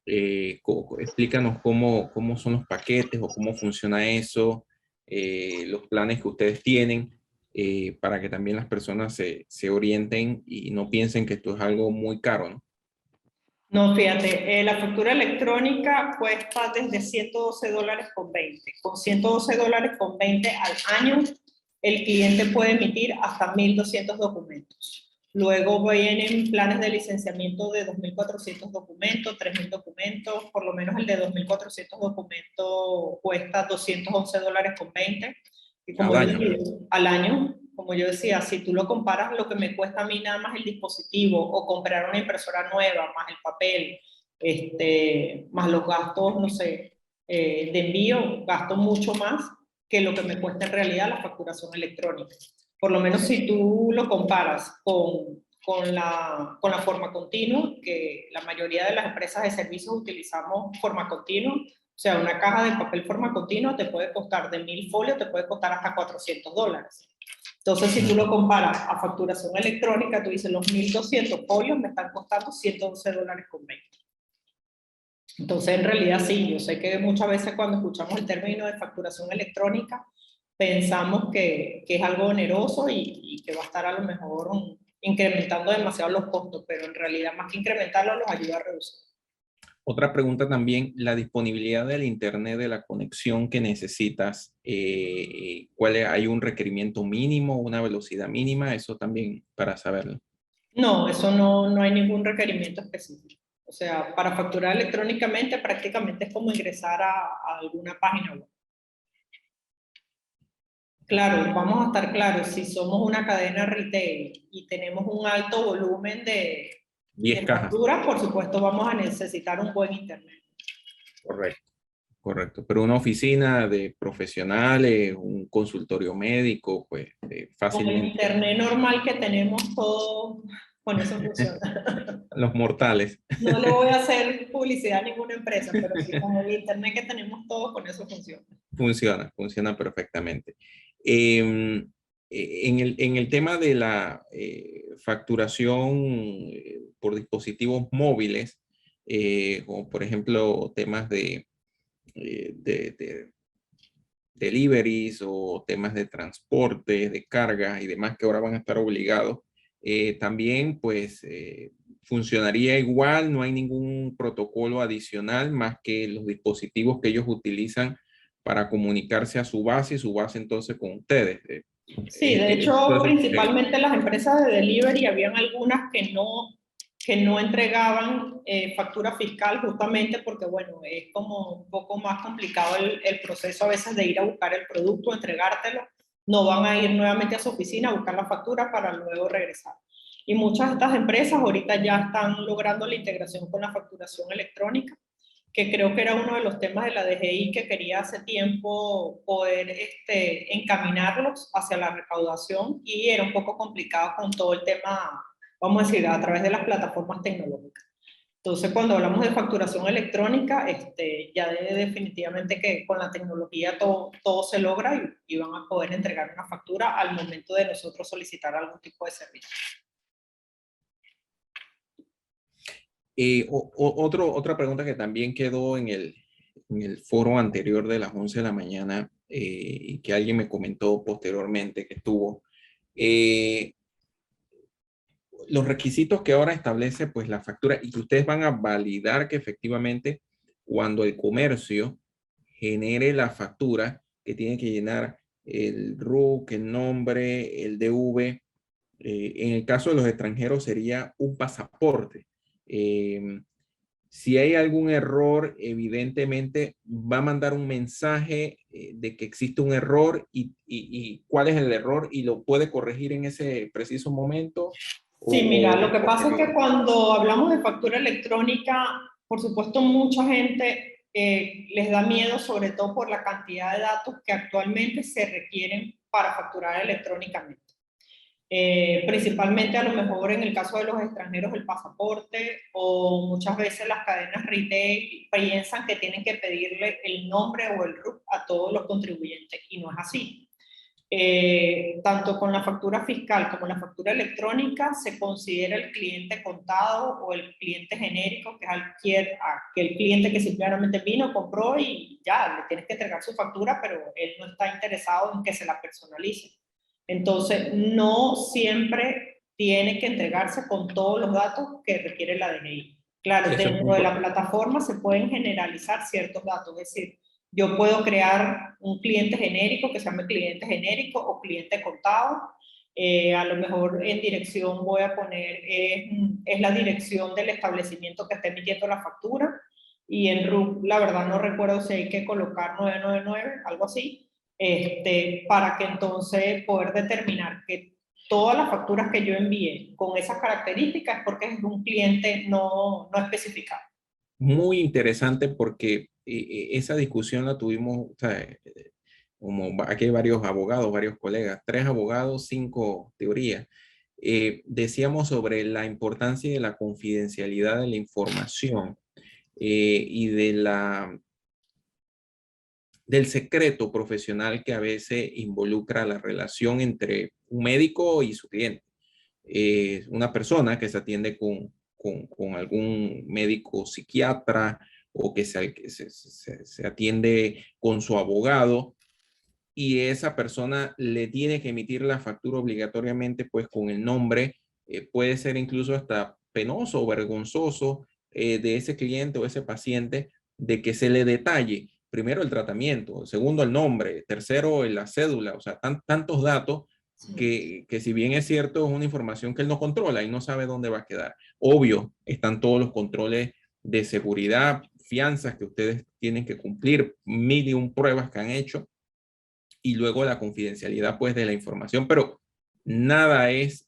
Explícanos cómo son los paquetes o cómo funciona eso, los planes que ustedes tienen, para que también las personas se orienten y no piensen que esto es algo muy caro, ¿no? No, fíjate, la factura electrónica cuesta desde $112,20. Con $112,20 al año, el cliente puede emitir hasta 1.200 documentos. Luego vienen planes de licenciamiento de 2.400 documentos, 3.000 documentos, por lo menos el de 2.400 documentos cuesta $211,20. Y como Al año. al año, como yo decía, si tú lo comparas lo que me cuesta a mí nada más el dispositivo o comprar una impresora nueva, más el papel, más los gastos, no sé, de envío, gasto mucho más que lo que me cuesta en realidad la facturación electrónica. Por lo menos si tú lo comparas con la forma continua, que la mayoría de las empresas de servicios utilizamos forma continua. O sea, una caja de papel forma continua te puede costar de 1.000 folios, te puede costar hasta $400. Entonces, si tú lo comparas a facturación electrónica, tú dices, los 1.200 folios me están costando $111,20. Entonces, en realidad sí, yo sé que muchas veces cuando escuchamos el término de facturación electrónica, pensamos que es algo oneroso y que va a estar a lo mejor incrementando demasiado los costos, pero en realidad más que incrementarlo, los ayuda a reducir. Otra pregunta también, la disponibilidad del internet, de la conexión que necesitas, ¿hay un requerimiento mínimo, una velocidad mínima? Eso también para saberlo. No, eso no hay ningún requerimiento específico. O sea, para facturar electrónicamente prácticamente es como ingresar a alguna página web. Claro, vamos a estar claros, si somos una cadena retail y tenemos un alto volumen de 10 cajas. facturas, por supuesto vamos a necesitar un buen internet. Correcto, correcto. Pero una oficina de profesionales, un consultorio médico, pues fácilmente. Con el internet normal que tenemos todo, con eso funciona. Los mortales. No le voy a hacer publicidad a ninguna empresa, pero sí, con el internet que tenemos todos, con eso funciona. Funciona perfectamente. En el tema de la facturación por dispositivos móviles, como por ejemplo temas de deliveries o temas de transporte, de carga y demás que ahora van a estar obligados, también pues funcionaría igual, no hay ningún protocolo adicional más que los dispositivos que ellos utilizan para comunicarse a su base y su base entonces con ustedes. Sí, de hecho, principalmente las empresas de delivery, habían algunas que no entregaban factura fiscal justamente porque, bueno, es como un poco más complicado el proceso a veces de ir a buscar el producto, entregártelo. No van a ir nuevamente a su oficina a buscar la factura para luego regresar. Y muchas de estas empresas ahorita ya están logrando la integración con la facturación electrónica, que creo que era uno de los temas de la DGI que quería hace tiempo poder encaminarlos hacia la recaudación, y era un poco complicado con todo el tema, vamos a decir, a través de las plataformas tecnológicas. Entonces, cuando hablamos de facturación electrónica, definitivamente que con la tecnología todo se logra y van a poder entregar una factura al momento de nosotros solicitar algún tipo de servicio. Otra pregunta que también quedó en el foro anterior de las 11 de la mañana y que alguien me comentó posteriormente que estuvo, los requisitos que ahora establece pues la factura y que ustedes van a validar que efectivamente cuando el comercio genere la factura que tiene que llenar el RUC, el nombre, el DV. En el caso de los extranjeros sería un pasaporte. Si hay algún error, evidentemente va a mandar un mensaje de que existe un error y cuál es el error y lo puede corregir en ese preciso momento. Sí, mira, lo que pasa es que cuando hablamos de factura electrónica, por supuesto, mucha gente les da miedo, sobre todo por la cantidad de datos que actualmente se requieren para facturar electrónicamente. Principalmente a lo mejor en el caso de los extranjeros el pasaporte, o muchas veces las cadenas retail piensan que tienen que pedirle el nombre o el RUC a todos los contribuyentes, y no es así. Tanto con la factura fiscal como la factura electrónica se considera el cliente contado o el cliente genérico, que es aquel cliente que simplemente vino, compró y ya, le tienes que entregar su factura, pero él no está interesado en que se la personalice. Entonces, no siempre tiene que entregarse con todos los datos que requiere la DNI. Claro, dentro de la plataforma se pueden generalizar ciertos datos, es decir, yo puedo crear un cliente genérico que se llame cliente genérico o cliente contado. A lo mejor en dirección voy a poner, es la dirección del establecimiento que esté emitiendo la factura, y en RUC, la verdad no recuerdo si hay que colocar 999, algo así, para que entonces poder determinar que todas las facturas que yo envíe con esas características es porque es un cliente no especificado. Muy interesante porque esa discusión la tuvimos, o sea, como aquí hay varios abogados, varios colegas, 3 abogados, 5 teorías. Decíamos sobre la importancia de la confidencialidad de la información y del secreto profesional que a veces involucra la relación entre un médico y su cliente. Una persona que se atiende con algún médico psiquiatra o que se atiende con su abogado, y esa persona le tiene que emitir la factura obligatoriamente pues con el nombre, puede ser incluso hasta penoso o vergonzoso de ese cliente o ese paciente, de que se le detalle primero el tratamiento, segundo el nombre, tercero la cédula, o sea, tantos datos que si bien es cierto, es una información que él no controla y no sabe dónde va a quedar. Obvio, están todos los controles de seguridad, fianzas que ustedes tienen que cumplir, 1001 pruebas que han hecho, y luego la confidencialidad pues de la información, pero nada es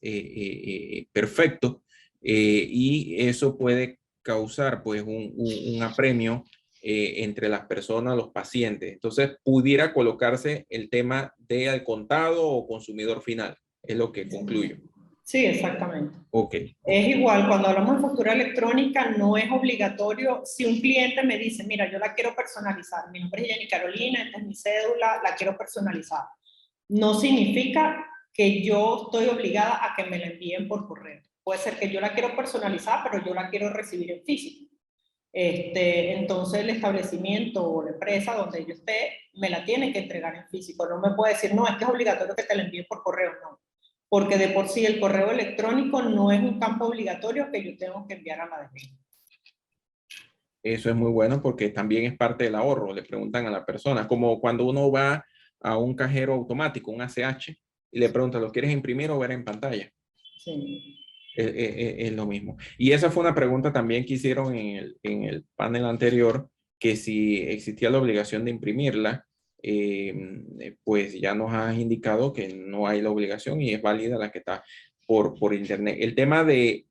perfecto y eso puede causar pues un apremio entre las personas, los pacientes. Entonces pudiera colocarse el tema de al contado o consumidor final, es lo que concluyo. Sí, exactamente. Okay. Es igual, cuando hablamos de factura electrónica, no es obligatorio. Si un cliente me dice, mira, yo la quiero personalizar, mi nombre es Jenny Carolina, esta es mi cédula, la quiero personalizar, no significa que yo estoy obligada a que me la envíen por correo. Puede ser que yo la quiero personalizar, pero yo la quiero recibir en físico. Entonces el establecimiento o la empresa donde yo esté me la tiene que entregar en físico. No me puede decir, no, es que es obligatorio que te la envíe por correo, no. Porque de por sí el correo electrónico no es un campo obligatorio que yo tengo que enviar a la DGI. Eso es muy bueno porque también es parte del ahorro. Le preguntan a la persona, como cuando uno va a un cajero automático, un ACH, y le pregunta, ¿lo quieres imprimir o ver en pantalla? Sí. Es lo mismo. Y esa fue una pregunta también que hicieron en el panel anterior, que si existía la obligación de imprimirla, pues ya nos has indicado que no hay la obligación y es válida la que está por internet. El tema de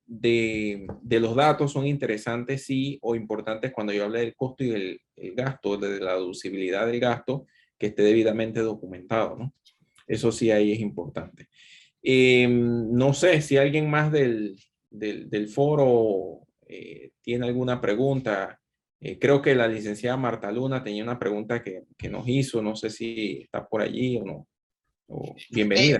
los datos son interesantes, sí, o importantes cuando yo hablé del costo y el gasto, de la deducibilidad del gasto, que esté debidamente documentado, ¿no? Eso sí ahí es importante. No sé si alguien más del foro tiene alguna pregunta. Creo que la licenciada Marta Luna tenía una pregunta que nos hizo. No sé si está por allí o no. Bienvenida.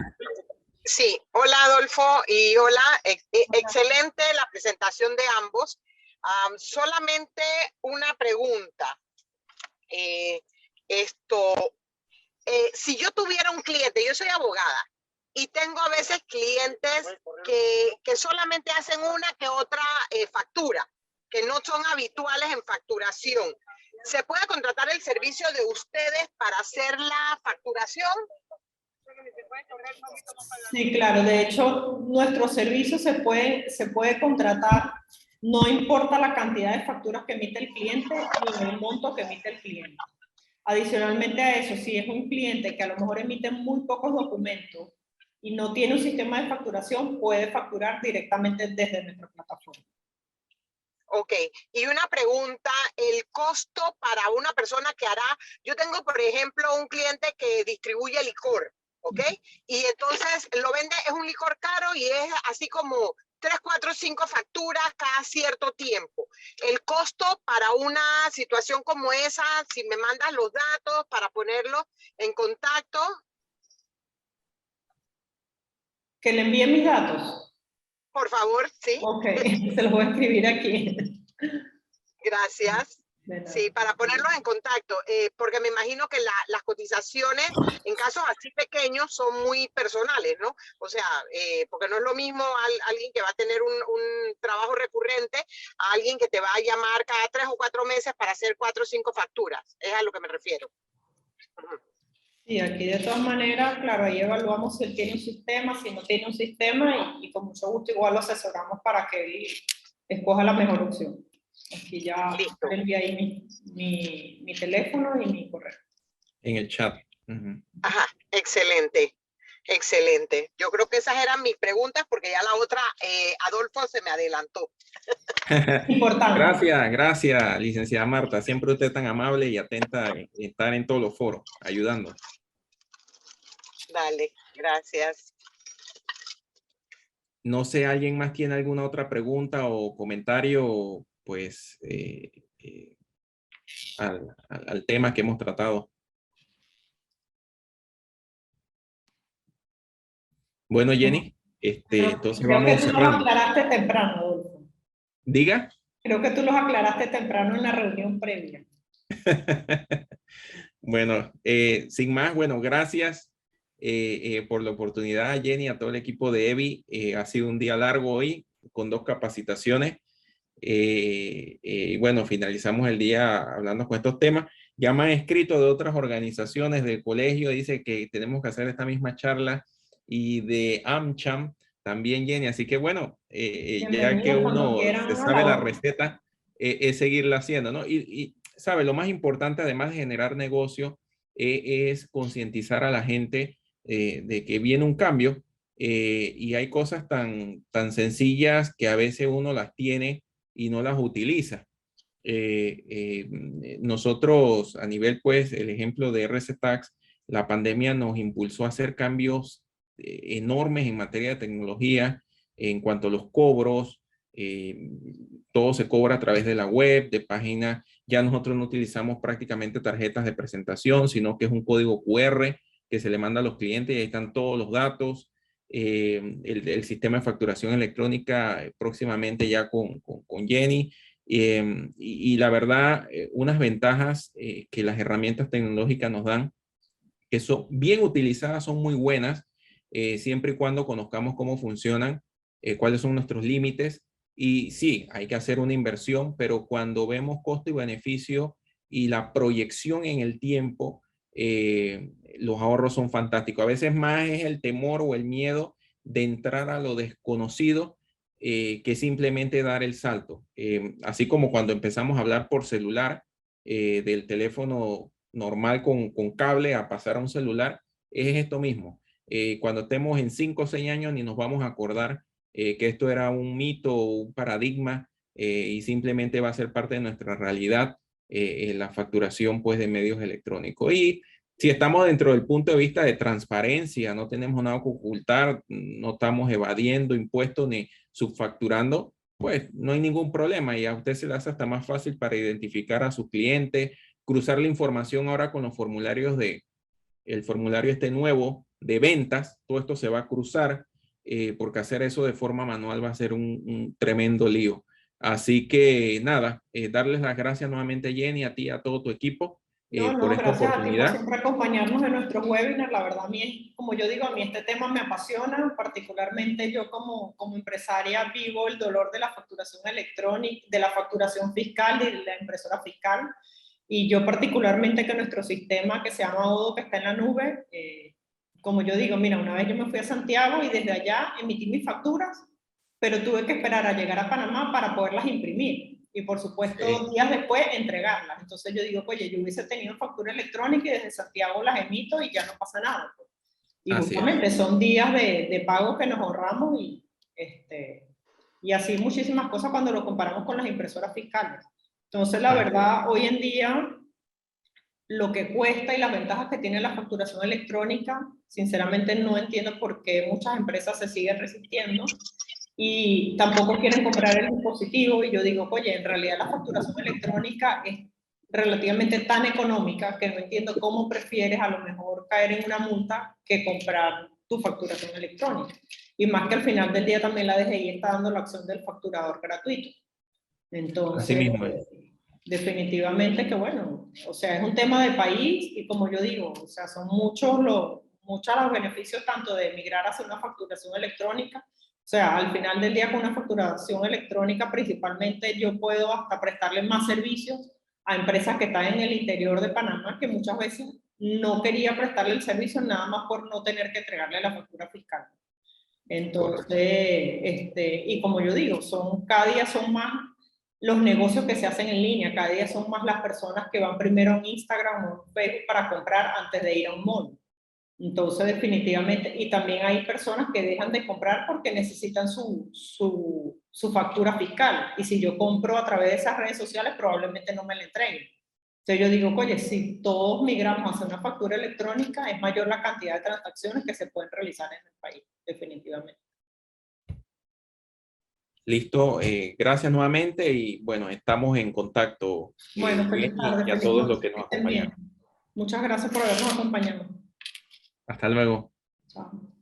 Sí, hola Adolfo y hola, excelente la presentación de ambos. Solamente una pregunta. Si yo tuviera un cliente, yo soy abogada y tengo a veces clientes que solamente hacen una que otra factura, que no son habituales en facturación. ¿Se puede contratar el servicio de ustedes para hacer la facturación? Sí, claro. De hecho, nuestro servicio se puede contratar, no importa la cantidad de facturas que emite el cliente ni el monto que emite el cliente. Adicionalmente a eso, si es un cliente que a lo mejor emite muy pocos documentos y no tiene un sistema de facturación, puede facturar directamente desde nuestra plataforma. Ok, y una pregunta, el costo para una persona que hará, yo tengo por ejemplo un cliente que distribuye licor, ¿ok? Y entonces lo vende, es un licor caro y es así como 3, 4, 5 facturas cada cierto tiempo. El costo para una situación como esa, si me mandas los datos para ponerlos en contacto. ¿Que le envíe mis datos? Por favor, sí. Ok, se los voy a escribir aquí. Gracias. Sí, para ponerlos en contacto, porque me imagino que las cotizaciones en casos así pequeños son muy personales, ¿no? O sea, porque no es lo mismo alguien que va a tener un trabajo recurrente a alguien que te va a llamar cada 3 o 4 meses para hacer 4 o 5 facturas. Es a lo que me refiero. Sí, aquí de todas maneras, claro, ahí evaluamos si él tiene un sistema, si no tiene un sistema y con mucho gusto igual lo asesoramos para que él escoja la mejor opción. Aquí ya le envié ahí mi teléfono y mi correo. En el chat. Ajá, excelente, excelente. Yo creo que esas eran mis preguntas porque ya la otra, Adolfo se me adelantó. Importante. Gracias, licenciada Marta. Siempre usted tan amable y atenta a estar en todos los foros, ayudando. Dale, gracias. No sé, ¿alguien más tiene alguna otra pregunta o comentario, pues, al tema que hemos tratado? Bueno, Jenny, entonces Creo que vamos tú los cerrando. aclaraste temprano, Adolfo. Diga. Creo que tú los aclaraste temprano en la reunión previa. Bueno, sin más, bueno, gracias por la oportunidad, Jenny, a todo el equipo de EVI. Ha sido un día largo hoy con 2 capacitaciones. Bueno, finalizamos el día hablando con estos temas. Ya me han escrito de otras organizaciones del colegio, dice que tenemos que hacer esta misma charla y de AmCham también, Jenny. Así que bueno, ya que uno se sabe la receta, es seguirla haciendo, ¿no? Y sabe, lo más importante, además de generar negocio, es concientizar a la gente de que viene un cambio y hay cosas tan sencillas que a veces uno las tiene y no las utiliza. Nosotros a nivel, pues, el ejemplo de RC Tax, la pandemia nos impulsó a hacer cambios enormes en materia de tecnología, en cuanto a los cobros, todo se cobra a través de la web, de páginas. Ya nosotros no utilizamos prácticamente tarjetas de presentación, sino que es un código QR que se le manda a los clientes y ahí están todos los datos. El sistema de facturación electrónica próximamente ya con Jenny. Y la verdad, unas ventajas que las herramientas tecnológicas nos dan, que son bien utilizadas, son muy buenas, siempre y cuando conozcamos cómo funcionan, cuáles son nuestros límites. Y sí, hay que hacer una inversión, pero cuando vemos costo y beneficio y la proyección en el tiempo, los ahorros son fantásticos. A veces más es el temor o el miedo de entrar a lo desconocido que simplemente dar el salto. Así como cuando empezamos a hablar por celular, del teléfono normal con cable a pasar a un celular, es esto mismo. Cuando estemos en 5 o 6 años ni nos vamos a acordar que esto era un mito o un paradigma y simplemente va a ser parte de nuestra realidad la facturación pues de medios electrónicos. Y si estamos dentro del punto de vista de transparencia, no tenemos nada que ocultar, no estamos evadiendo impuestos ni subfacturando, pues no hay ningún problema y a usted se le hace hasta más fácil para identificar a sus clientes, cruzar la información ahora con los formularios el formulario este nuevo de ventas, todo esto se va a cruzar porque hacer eso de forma manual va a ser un tremendo lío. Así que nada, darles las gracias nuevamente, Jenny, a ti, a todo tu equipo por esta Gracias a ti por oportunidad. siempre acompañarnos en nuestros webinars. La verdad, a mí, como yo digo, a mí este tema me apasiona, particularmente yo como empresaria vivo el dolor de la facturación electrónica, de la facturación fiscal y de la impresora fiscal. Y yo particularmente que nuestro sistema que se llama Odoo, que está en la nube, como yo digo, mira, una vez yo me fui a Santiago y desde allá emití mis facturas, pero tuve que esperar a llegar a Panamá para poderlas imprimir. Y por supuesto, días después entregarlas. Entonces yo digo, oye, yo hubiese tenido factura electrónica y desde Santiago las emito y ya no pasa nada. Y justamente son días de pago que nos ahorramos y así muchísimas cosas cuando lo comparamos con las impresoras fiscales. Entonces, la verdad, hoy en día, lo que cuesta y las ventajas que tiene la facturación electrónica, sinceramente no entiendo por qué muchas empresas se siguen resistiendo y tampoco quieren comprar el dispositivo. Y yo digo, oye, en realidad la facturación electrónica es relativamente tan económica que no entiendo cómo prefieres a lo mejor caer en una multa que comprar tu facturación electrónica. Y más que al final del día también la DGI está dando la opción del facturador gratuito. Entonces, así mismo es. Definitivamente que bueno, o sea, es un tema de país y como yo digo, o sea, son muchos los beneficios tanto de migrar hacia una facturación electrónica. O sea, al final del día con una facturación electrónica principalmente yo puedo hasta prestarle más servicios a empresas que están en el interior de Panamá que muchas veces no quería prestarle el servicio nada más por no tener que entregarle la factura fiscal. Entonces, y como yo digo, cada día son más los negocios que se hacen en línea, cada día son más las personas que van primero a Instagram o Facebook para comprar antes de ir a un mall. Entonces, definitivamente, y también hay personas que dejan de comprar porque necesitan su factura fiscal. Y si yo compro a través de esas redes sociales, probablemente no me la entreguen. Entonces yo digo, oye, si todos migramos hacia una factura electrónica, es mayor la cantidad de transacciones que se pueden realizar en el país, definitivamente. Listo, gracias nuevamente y bueno, estamos en contacto. Bueno, feliz tarde. Y a todos los que nos acompañaron. Muchas gracias por habernos acompañado. Hasta luego. Chao.